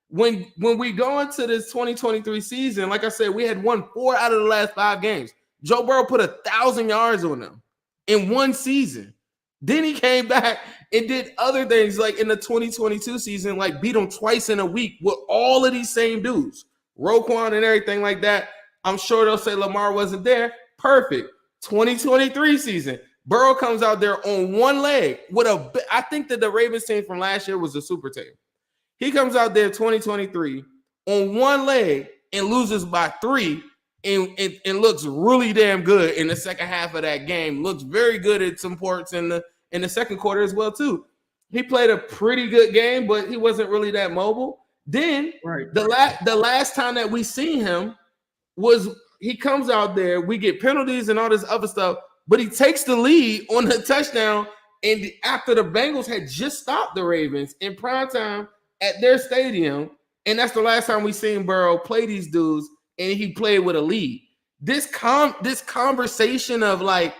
when we go into this 2023 season, like I said, we had won 4 out of the last 5 games. Joe Burrow put 1,000 yards on them in one season. Then he came back and did other things like in the 2022 season, like beat them twice in a week with all of these same dudes, Roquan and everything like that. I'm sure they'll say Lamar wasn't there. Perfect. 2023 season, Burrow comes out there on one leg with I think that the Ravens team from last year was a super team. He comes out there 2023 on one leg and loses by 3 and looks really damn good in the second half of that game. Looks very good at some parts in the second quarter as well too. He played a pretty good game, but he wasn't really that mobile. Then the last time that we seen him was he comes out there, we get penalties and all this other stuff, but he takes the lead on the touchdown. And after the Bengals had just stopped the Ravens in primetime at their stadium, and that's the last time we seen Burrow play these dudes, and he played with a lead. This conversation of like,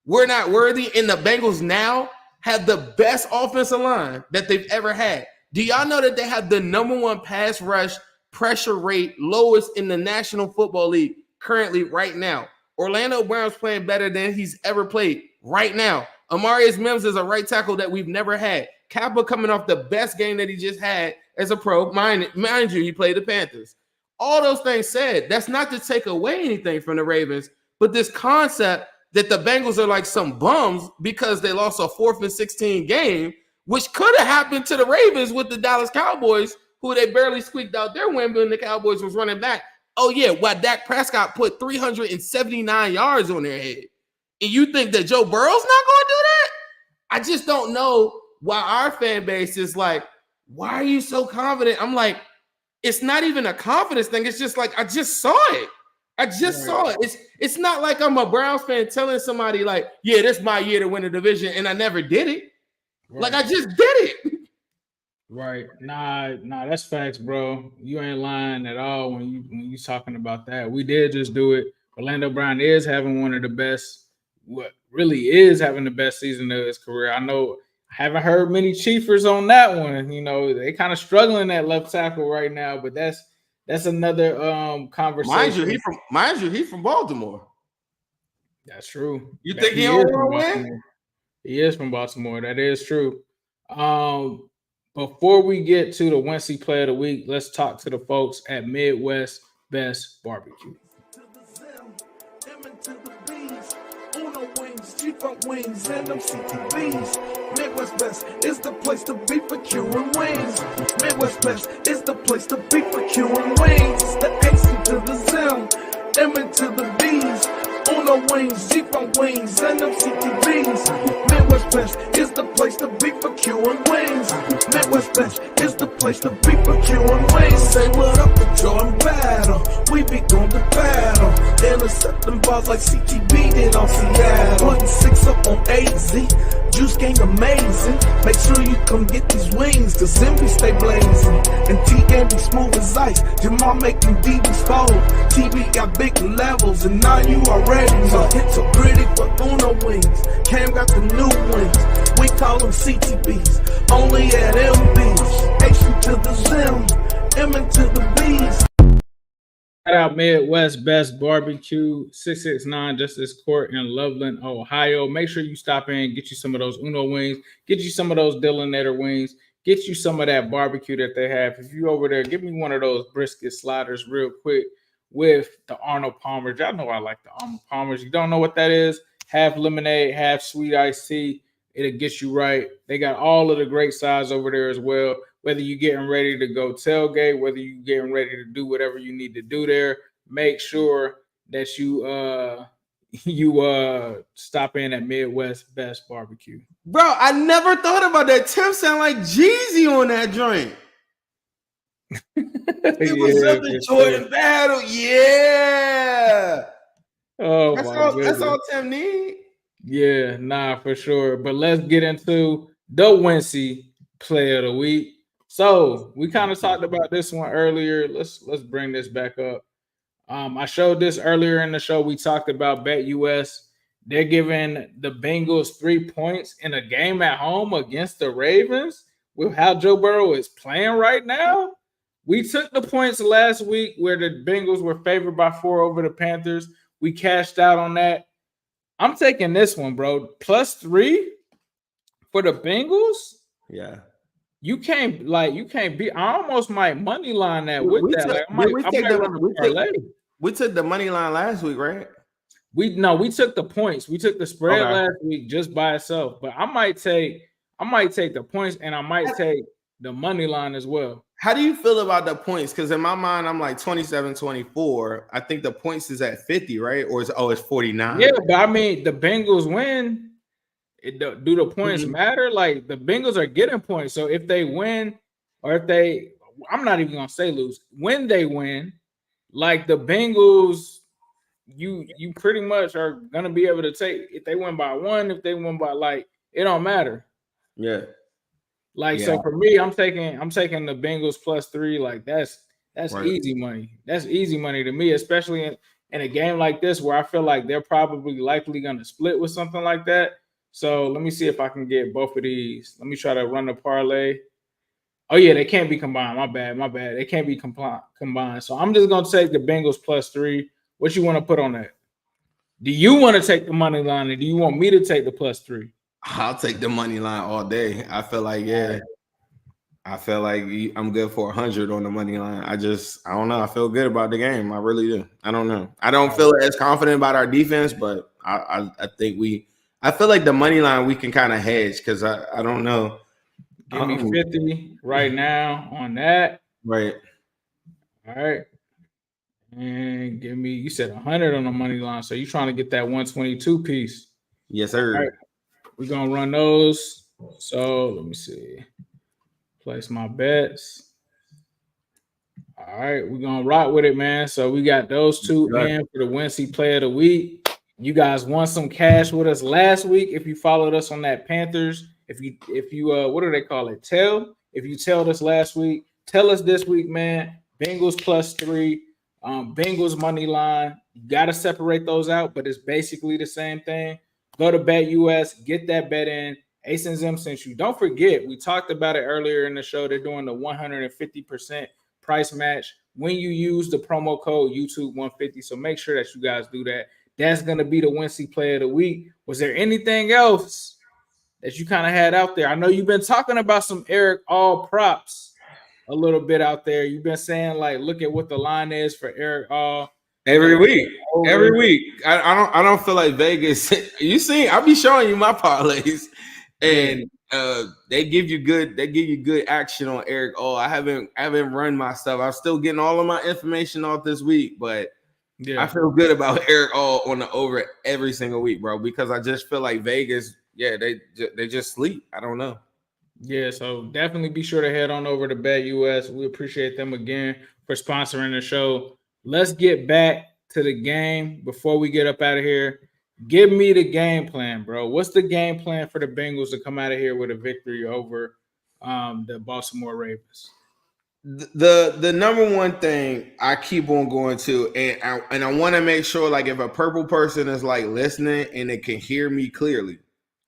we're not worthy, and the Bengals now have the best offensive line that they've ever had. Do y'all know that they have the #1 pass rush pressure rate, lowest in the National Football League currently right now? Orlando Brown's playing better than he's ever played right now. Amarius Mims is a right tackle that we've never had. Kappa coming off the best game that he just had as a pro. Mind you, he played the Panthers. All those things said, that's not to take away anything from the Ravens, but this concept that the Bengals are like some bums because they lost a 4th and 16 game, which could have happened to the Ravens with the Dallas Cowboys, who they barely squeaked out their win when the Cowboys was running back. Oh, yeah, while Dak Prescott put 379 yards on their head. And you think that Joe Burrow's not going to do that? I just don't know why our fan base is like, why are you so confident? I'm like, it's not even a confidence thing. It's just like, I just saw it. I just saw it. It's not like I'm a Browns fan telling somebody like, yeah, this is my year to win the division, and I never did it. Right. Like, I just did it. Right. Nah, that's facts, bro. You ain't lying at all when you talking about that. We did just do it. Orlando Brown is having one of the best, what really is having the best season of his career. I know I haven't heard many Chiefers on that one. You know, they kind of struggling at left tackle right now, but that's another conversation. Mind you, he's from Baltimore. That's true. You think he don't want to win? He is from Baltimore. That is true. Before we get to the Wincy Play of the Week, let's talk to the folks at Midwest Best Barbecue. Wings and them CTVs. Midwest Best is the place to be for queuing wings. Midwest Best is the place to be for queuing wings. It's the AC to the Zim, M to the B's. Uno wings, Jeep on wings, and them CTVs. Midwest Best is the place to be for queuing wings. Midwest Best is the place to be for queuing wings. Say what up to Jordan Battle. We be going to battle. Intercepting balls like CTB did on Seattle. Putting 6 up on AZ. Juice gang amazing. Make sure you come get these wings. The Zimby stay blazing. And T-Game be smooth as ice. Jamal making DBs fold. TV got big levels. And now you already know. Hits so pretty for Uno wings. Cam got the new wings. We call them CTBs. Only at MBs. H to the Zim. M to the B's. Shout out Midwest Best Barbecue, 669 Justice Court in Loveland, Ohio. Make sure you stop in, get you some of those Uno wings, get you some of those Dillinator wings, get you some of that barbecue that they have. If you over there, give me one of those brisket sliders real quick with the Arnold Palmer's. Y'all know I like the Arnold Palmer's. You don't know what that is? Half lemonade, half sweet iced tea. It'll get you right. They got all of the great sides over there as well. Whether you're getting ready to go tailgate, whether you're getting ready to do whatever you need to do there, make sure that you stop in at Midwest Best Barbecue. Bro, I never thought about that. Tim sound like Jeezy on that joint. It was up in Jordan Battle. Yeah. Oh, that's all Tim need. Yeah, nah, for sure. But let's get into the Wincy Play of the Week. So we kind of talked about this one earlier. Let's bring this back up. I showed this earlier in the show. We talked about BETUS. They're giving the Bengals 3 points in a game at home against the Ravens with how Joe Burrow is playing right now. We took the points last week where the Bengals were favored by 4 over the Panthers. We cashed out on that. I'm taking this one, bro. +3 for the Bengals. Yeah. You can't beat. I almost might money line that with that. Like I might run a parlay. We took the money line last week, right? We took the points. We took the spread last week just by itself. But I might take the points and I might take the money line as well. How do you feel about the points? Because in my mind, I'm like 27-24. I think the points is at 50, right? Or it's 49. Yeah, but I mean the Bengals win. Do the points matter? Like the Bengals are getting points. So if they win, or I'm not even gonna say lose. When they win, like the Bengals, you pretty much are gonna be able to take if they win by 1, if they win by it don't matter. Yeah. So for me, I'm taking the Bengals +3. Like that's right. easy money. That's easy money to me, especially in a game like this where I feel like they're probably likely gonna split with something like that. So let me see if I can get both of these. Let me try to run the parlay. Oh yeah, they can't be combined. My bad. They can't be combined. So I'm just gonna take the Bengals +3. What you want to put on that? Do you want to take the money line, or do you want me to take the +3? I'll take the money line all day. I feel like I'm good for 100 on the money line. I don't know. I feel good about the game. I really do. I don't know. I don't feel as confident about our defense, but I think I feel like the money line we can kind of hedge because I don't know. Give me 50 right now on that. Right. All right. And give me, you said 100 on the money line. So you're trying to get that 122 piece. Yes, sir. All right. We're going to run those. So let me see. Place my bets. All right. We're going to rock with it, man. So we got those two in for the Wincy Play of the Week. You guys won some cash with us last week. If you followed us on that Panthers, if you what do they call it? If you told us last week, tell us this week, man. Bengals +3, Bengals money line. You got to separate those out, but it's basically the same thing. Go to BETUS, get that bet in. Ace and Zim sent you. Don't forget, we talked about it earlier in the show. They're doing the 150% price match when you use the promo code YouTube150. So make sure that you guys do that. That's going to be the Wincy Play of the Week. Was there anything else that you kind of had out there? I know you've been talking about some Eric All props a little bit out there. You've been saying, look at what the line is for Eric All. Every week. I don't feel like Vegas. You see, I'll be showing you my parlays. And they give you good action on Eric All. I haven't run my stuff. I'm still getting all of my information off this week, but I feel good about Eric All on the over every single week, bro, because I just feel like Vegas, they just sleep. I don't know. Yeah, so definitely be sure to head on over to BETUS. We appreciate them again for sponsoring the show. Let's get back to the game before we get up out of here. Give me the game plan, bro. What's the game plan for the Bengals to come out of here with a victory over the Baltimore Ravens? The number one thing I keep on going to, and I want to make sure, if a purple person is listening and they can hear me clearly,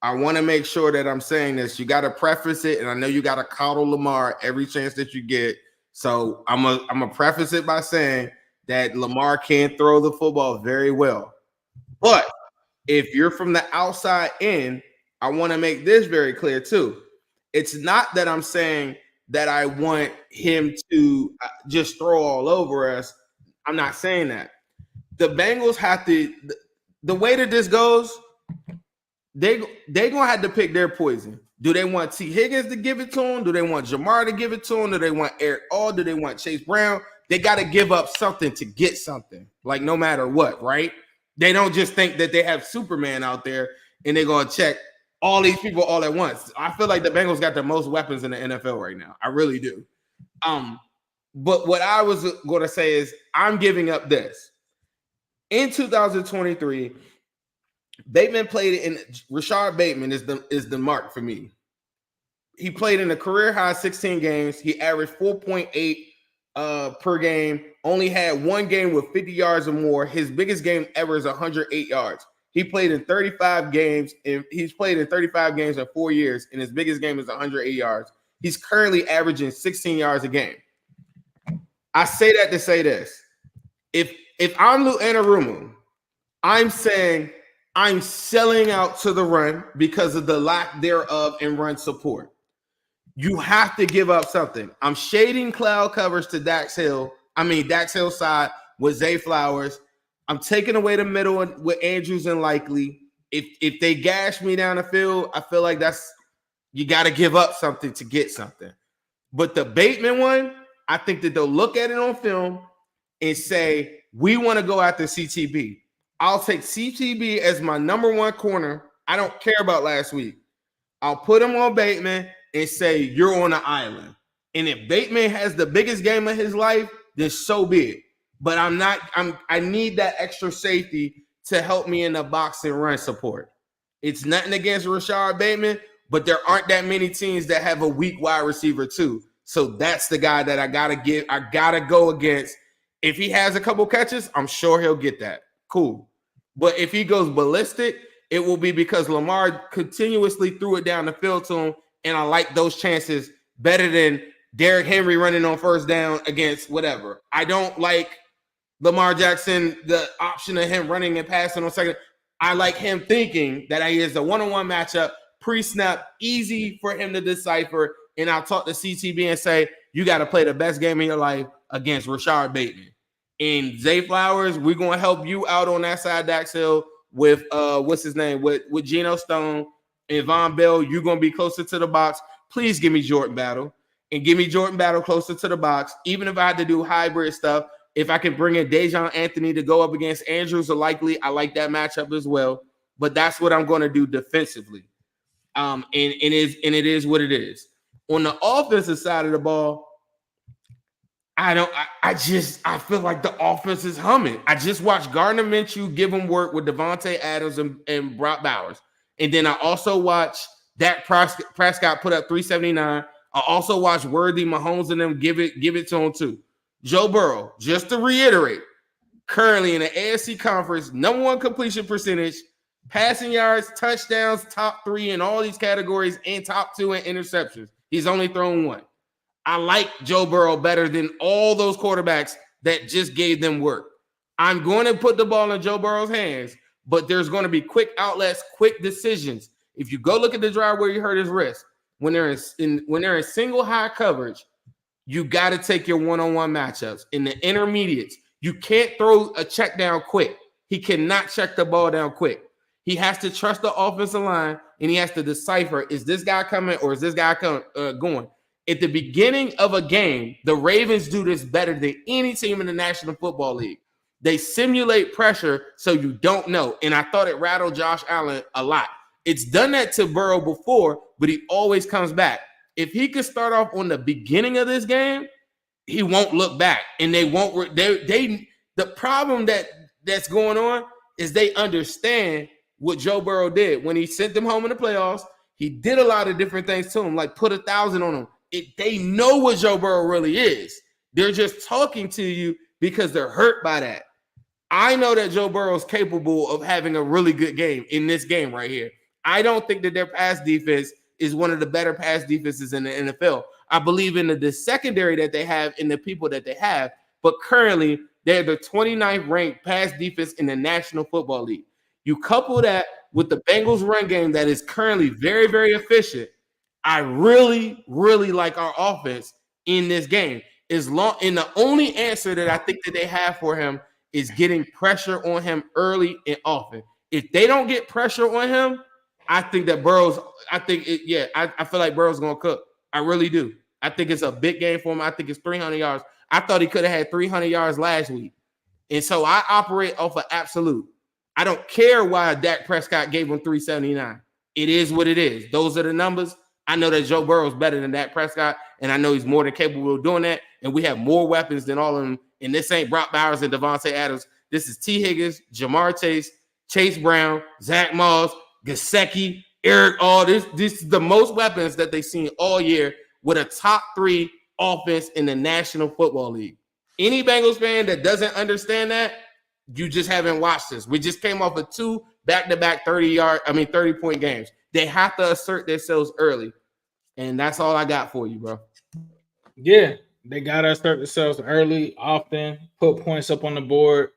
I want to make sure that I'm saying this. You got to preface it, and I know you got to coddle Lamar every chance that you get. So I'm a preface it by saying that Lamar can throw the football very well, but if you're from the outside in, I want to make this very clear too. It's not that I'm saying that I want him to just throw all over us. I'm not saying that. The Bengals have to, the way that this goes, they're going to have to pick their poison. Do they want T. Higgins to give it to him? Do they want Jamar to give it to him? Do they want Eric All? Do they want Chase Brown? They got to give up something to get something, no matter what, right? They don't just think that they have Superman out there and they're going to check all these people all at once. I feel like the Bengals got the most weapons in the NFL right now. I really do. But what I was going to say is I'm giving up this. In 2023, Bateman played in Rashard Bateman is the mark for me. He played in a career high 16 games. He averaged 4.8 per game. Only had one game with 50 yards or more. His biggest game ever is 108 yards. He played in 35 games, and he's played in 35 games in 4 years, and his biggest game is 108 yards. He's currently averaging 16 yards a game. I say that to say this. If I'm Lou Anarumo, I'm saying I'm selling out to the run because of the lack thereof in run support. You have to give up something. I'm shading cloud coverage to Dax Hill's side with Zay Flowers. I'm taking away the middle with Andrews and Likely. If they gash me down the field, I feel like you got to give up something to get something. But the Bateman one, I think that they'll look at it on film and say, we want to go after CTB. I'll take CTB as my number one corner. I don't care about last week. I'll put him on Bateman and say, you're on the island. And if Bateman has the biggest game of his life, then so be it. But I need that extra safety to help me in the box and run support. It's nothing against Rashard Bateman, but there aren't that many teams that have a weak wide receiver too. So that's the guy that I gotta go against. If he has a couple catches, I'm sure he'll get that. Cool. But if he goes ballistic, it will be because Lamar continuously threw it down the field to him, and I like those chances better than Derrick Henry running on first down against whatever. I don't like Lamar Jackson, the option of him running and passing on second. I like him thinking that he is a one-on-one matchup, pre-snap, easy for him to decipher, and I'll talk to CTB and say, you got to play the best game of your life against Rashard Bateman. And Zay Flowers, we're going to help you out on that side, Dax Hill, with with Geno Stone and Von Bell. You're going to be closer to the box. Please give me Jordan Battle and give me Jordan Battle closer to the box. Even if I had to do hybrid stuff, if I can bring in Dejon Anthony to go up against Andrews or Likely, I like that matchup as well. But that's what I'm going to do defensively. And it is what it is. On the offensive side of the ball, I feel like the offense is humming. I just watched Gardner Minshew give him work with Devontae Adams and Brock Bowers. And then I also watched Dak Prescott put up 379. I also watched Worthy, Mahomes, and them give it to him too. Joe Burrow, just to reiterate, currently in the AFC Conference, number one completion percentage, passing yards, touchdowns, top 3 in all these categories, and top 2 in interceptions. He's only thrown 1. I like Joe Burrow better than all those quarterbacks that just gave them work. I'm going to put the ball in Joe Burrow's hands, but there's going to be quick outlets, quick decisions. If you go look at the drive where he hurt his wrist, when they're in single high coverage, you got to take your one-on-one matchups. In the intermediates, you can't throw a check down quick. He cannot check the ball down quick. He has to trust the offensive line, and he has to decipher, is this guy coming or is this guy going? At the beginning of a game, the Ravens do this better than any team in the National Football League. They simulate pressure so you don't know, and I thought it rattled Josh Allen a lot. It's done that to Burrow before, but he always comes back. If he could start off on the beginning of this game, he won't look back, and they won't. The problem that's going on is they understand what Joe Burrow did when he sent them home in the playoffs. He did a lot of different things to him, like put 1,000 on him. They know what Joe Burrow really is. They're just talking to you because they're hurt by that. I know that Joe Burrow is capable of having a really good game in this game right here. I don't think that their pass defense is one of the better pass defenses in the NFL. I believe in the secondary that they have and the people that they have, but currently they're the 29th ranked pass defense in the National Football League. You couple that with the Bengals run game that is currently very, very efficient. I really, really like our offense in this game. And the only answer that I think that they have for him is getting pressure on him early and often. If they don't get pressure on him, I think that I feel like Burrow's going to cook. I really do. I think it's a big game for him. I think it's 300 yards. I thought he could have had 300 yards last week. And so I operate off of absolute. I don't care why Dak Prescott gave him 379. It is what it is. Those are the numbers. I know that Joe Burrow is better than Dak Prescott, and I know he's more than capable of doing that. And we have more weapons than all of them. And this ain't Brock Bowers and Devontae Adams. This is T. Higgins, Jamar Chase, Chase Brown, Zach Moss, Gesicki, Eric. All this is the most weapons that they've seen all year with a top 3 offense in the National Football League. Any Bengals fan that doesn't understand that, you just haven't watched this. We just came off of 2 back-to-back 30-point games. They have to assert themselves early. And that's all I got for you, bro. Yeah. They gotta assert themselves early, often, put points up on the board.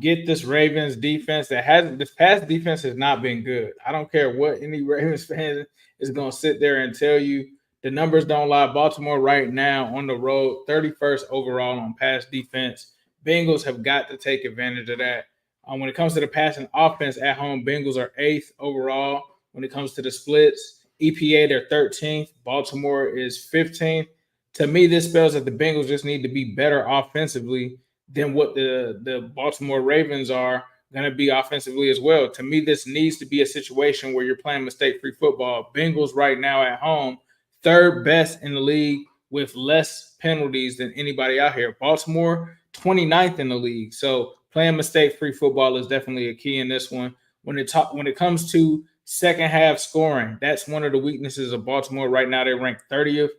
Get this Ravens defense that hasn't this past defense has not been good. I don't care what any Ravens fan is gonna sit there and tell you. The numbers don't lie. Baltimore right now on the road, 31st overall on pass defense. Bengals have got to take advantage of that. When it comes to the passing offense at home, Bengals are 8th overall. When it comes to the splits, EPA, they're 13th. Baltimore is 15th. To me, this spells that the Bengals just need to be better offensively than what the Baltimore Ravens are going to be offensively as well. To me, this needs to be a situation where you're playing mistake-free football. Bengals right now at home, third best in the league with less penalties than anybody out here. Baltimore, 29th in the league. So playing mistake-free football is definitely a key in this one. When it comes to second half scoring, that's one of the weaknesses of Baltimore right now. They rank 30th.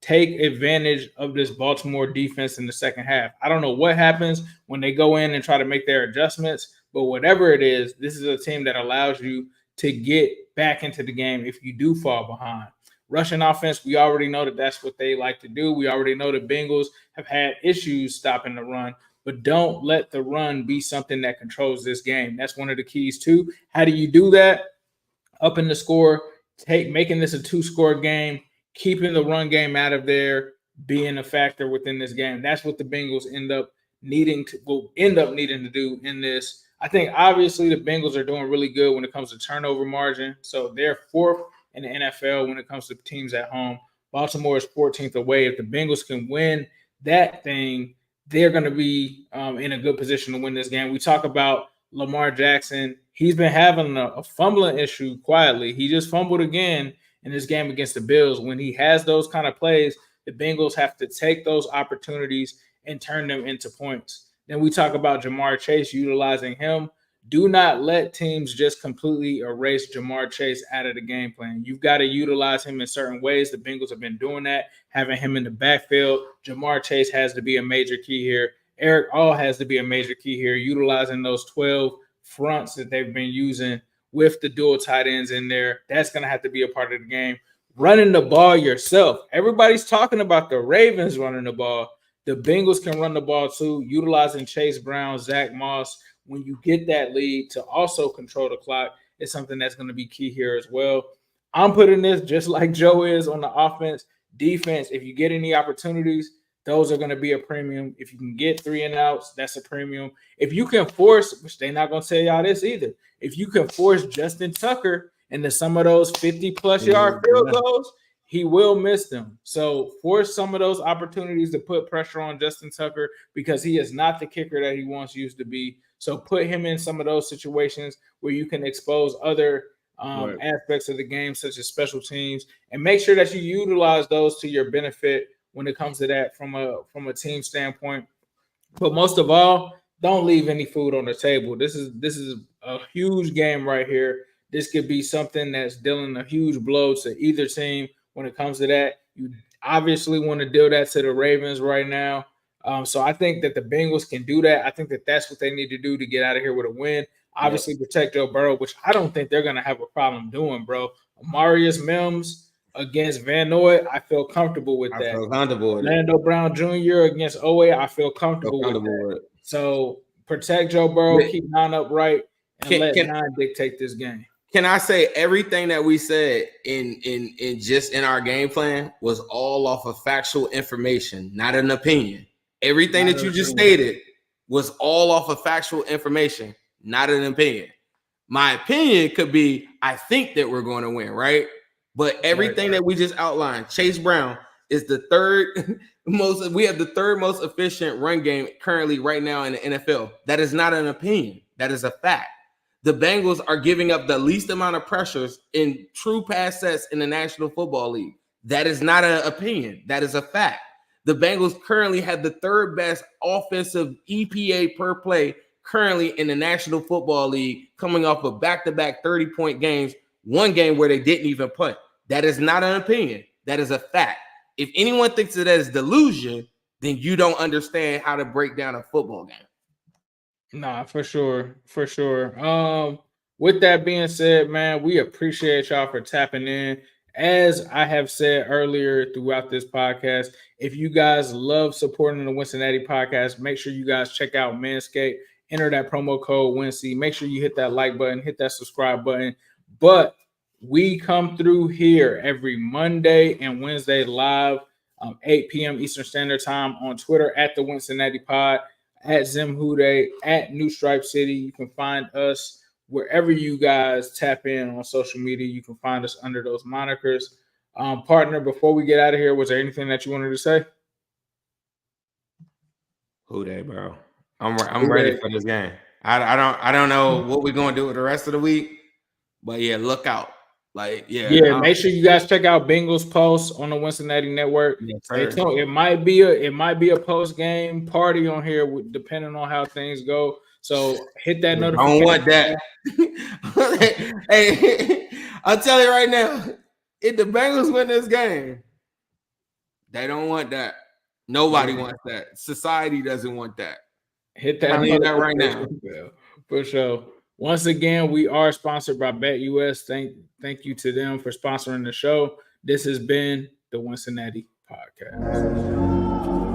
Take advantage of this Baltimore defense in the second half. I don't know what happens when they go in and try to make their adjustments, but whatever it is, this is a team that allows you to get back into the game if you do fall behind. Rushing offense, we already know that that's what they like to do. We already know the Bengals have had issues stopping the run, but don't let the run be something that controls this game. That's one of the keys too. How do you do that? Up in the score, making this a 2-score game, keeping the run game out of there, being a factor within this game. That's what the Bengals will end up needing to do in this. I think obviously the Bengals are doing really good when it comes to turnover margin. So they're 4th in the NFL when it comes to teams at home. Baltimore is 14th away. If the Bengals can win that thing, they're going to be in a good position to win this game. We talk about Lamar Jackson. He's been having a fumbling issue quietly. He just fumbled again in this game against the Bills. When he has those kind of plays, the Bengals have to take those opportunities and turn them into points. Then we talk about Jamar Chase, utilizing him. Do not let teams just completely erase Jamar Chase out of the game plan. You've got to utilize him in certain ways. The Bengals have been doing that, having him in the backfield. Jamar Chase has to be a major key here. Eric All has to be a major key here, utilizing those 12 fronts that they've been using with the dual tight ends in there. That's going to have to be a part of the game. Running the ball yourself. Everybody's talking about the Ravens running the ball. The Bengals can run the ball too, utilizing Chase Brown, Zach Moss. When you get that lead to also control the clock, it's something that's going to be key here as well. I'm putting this just like Joe is on the offense. Defense, if you get any opportunities, those are going to be a premium. If you can get 3 and outs, that's a premium. If you can force, which they're not going to tell y'all this either, if you can force Justin Tucker into some of those 50-plus yard field goals, he will miss them. So force some of those opportunities to put pressure on Justin Tucker because he is not the kicker that he once used to be. So put him in some of those situations where you can expose other aspects of the game, such as special teams, and make sure that you utilize those to your benefit when it comes to that from a team standpoint. But most of all, don't leave any food on the table. This is a huge game right here. This could be something that's dealing a huge blow to either team when it comes to that. You obviously want to deal that to the Ravens right now. So I think that the Bengals can do that. I think that that's what they need to do to get out of here with a win. Obviously, protect Joe Burrow, which I don't think they're going to have a problem doing, bro. Amarius Mims against Van Noy, I feel comfortable with that. Orlando Brown Jr. against Owe, I feel comfortable with that. So protect Joe Burrow, keep 9 upright, and let 9 dictate this game. Can I say everything that we said in our game plan was all off of factual information, not an opinion. Everything that you just stated was all off of factual information, not an opinion. My opinion could be, I think that we're going to win, right? But everything that we just outlined, Chase Brown is the third most. We have the third most efficient run game currently right now in the NFL. That is not an opinion. That is a fact. The Bengals are giving up the least amount of pressures in true pass sets in the National Football League. That is not an opinion. That is a fact. The Bengals currently have the third best offensive EPA per play currently in the National Football League, coming off of back-to-back 30-point games, one game where they didn't even punt. That is not an opinion. That is a fact. If anyone thinks that is delusion, then you don't understand how to break down a football game. Nah, for sure. For sure. With that being said, man, we appreciate y'all for tapping in As I have said earlier throughout this podcast, if you guys love supporting the Wincinnati podcast, make sure you guys check out Manscaped. Enter that promo code Wincy. Make sure you hit that like button, hit that subscribe button. But we come through here every Monday and Wednesday live, 8 p.m. Eastern Standard Time on Twitter at the Wincinnati Pod, at Zimhude, at New Stripe City. You can find us wherever you guys tap in on social media. You can find us under those monikers. Partner, before we get out of here, was there anything that you wanted to say? Who they, bro? I'm ready for this game. I don't know what we're gonna do with the rest of the week, but yeah, look out. Like, make sure you guys check out Bengals Pulse on the Wincinnati Network. Yes, it might be a post game party on here, depending on how things go. So hit that notification. I don't want that. Hey, I'll tell you right now, if the Bengals win this game, they don't want that. Nobody wants that. Society doesn't want that. Hit that right now. For sure. Once again, we are sponsored by BETUS. Thank you to them for sponsoring the show. This has been the Wincinnati Podcast.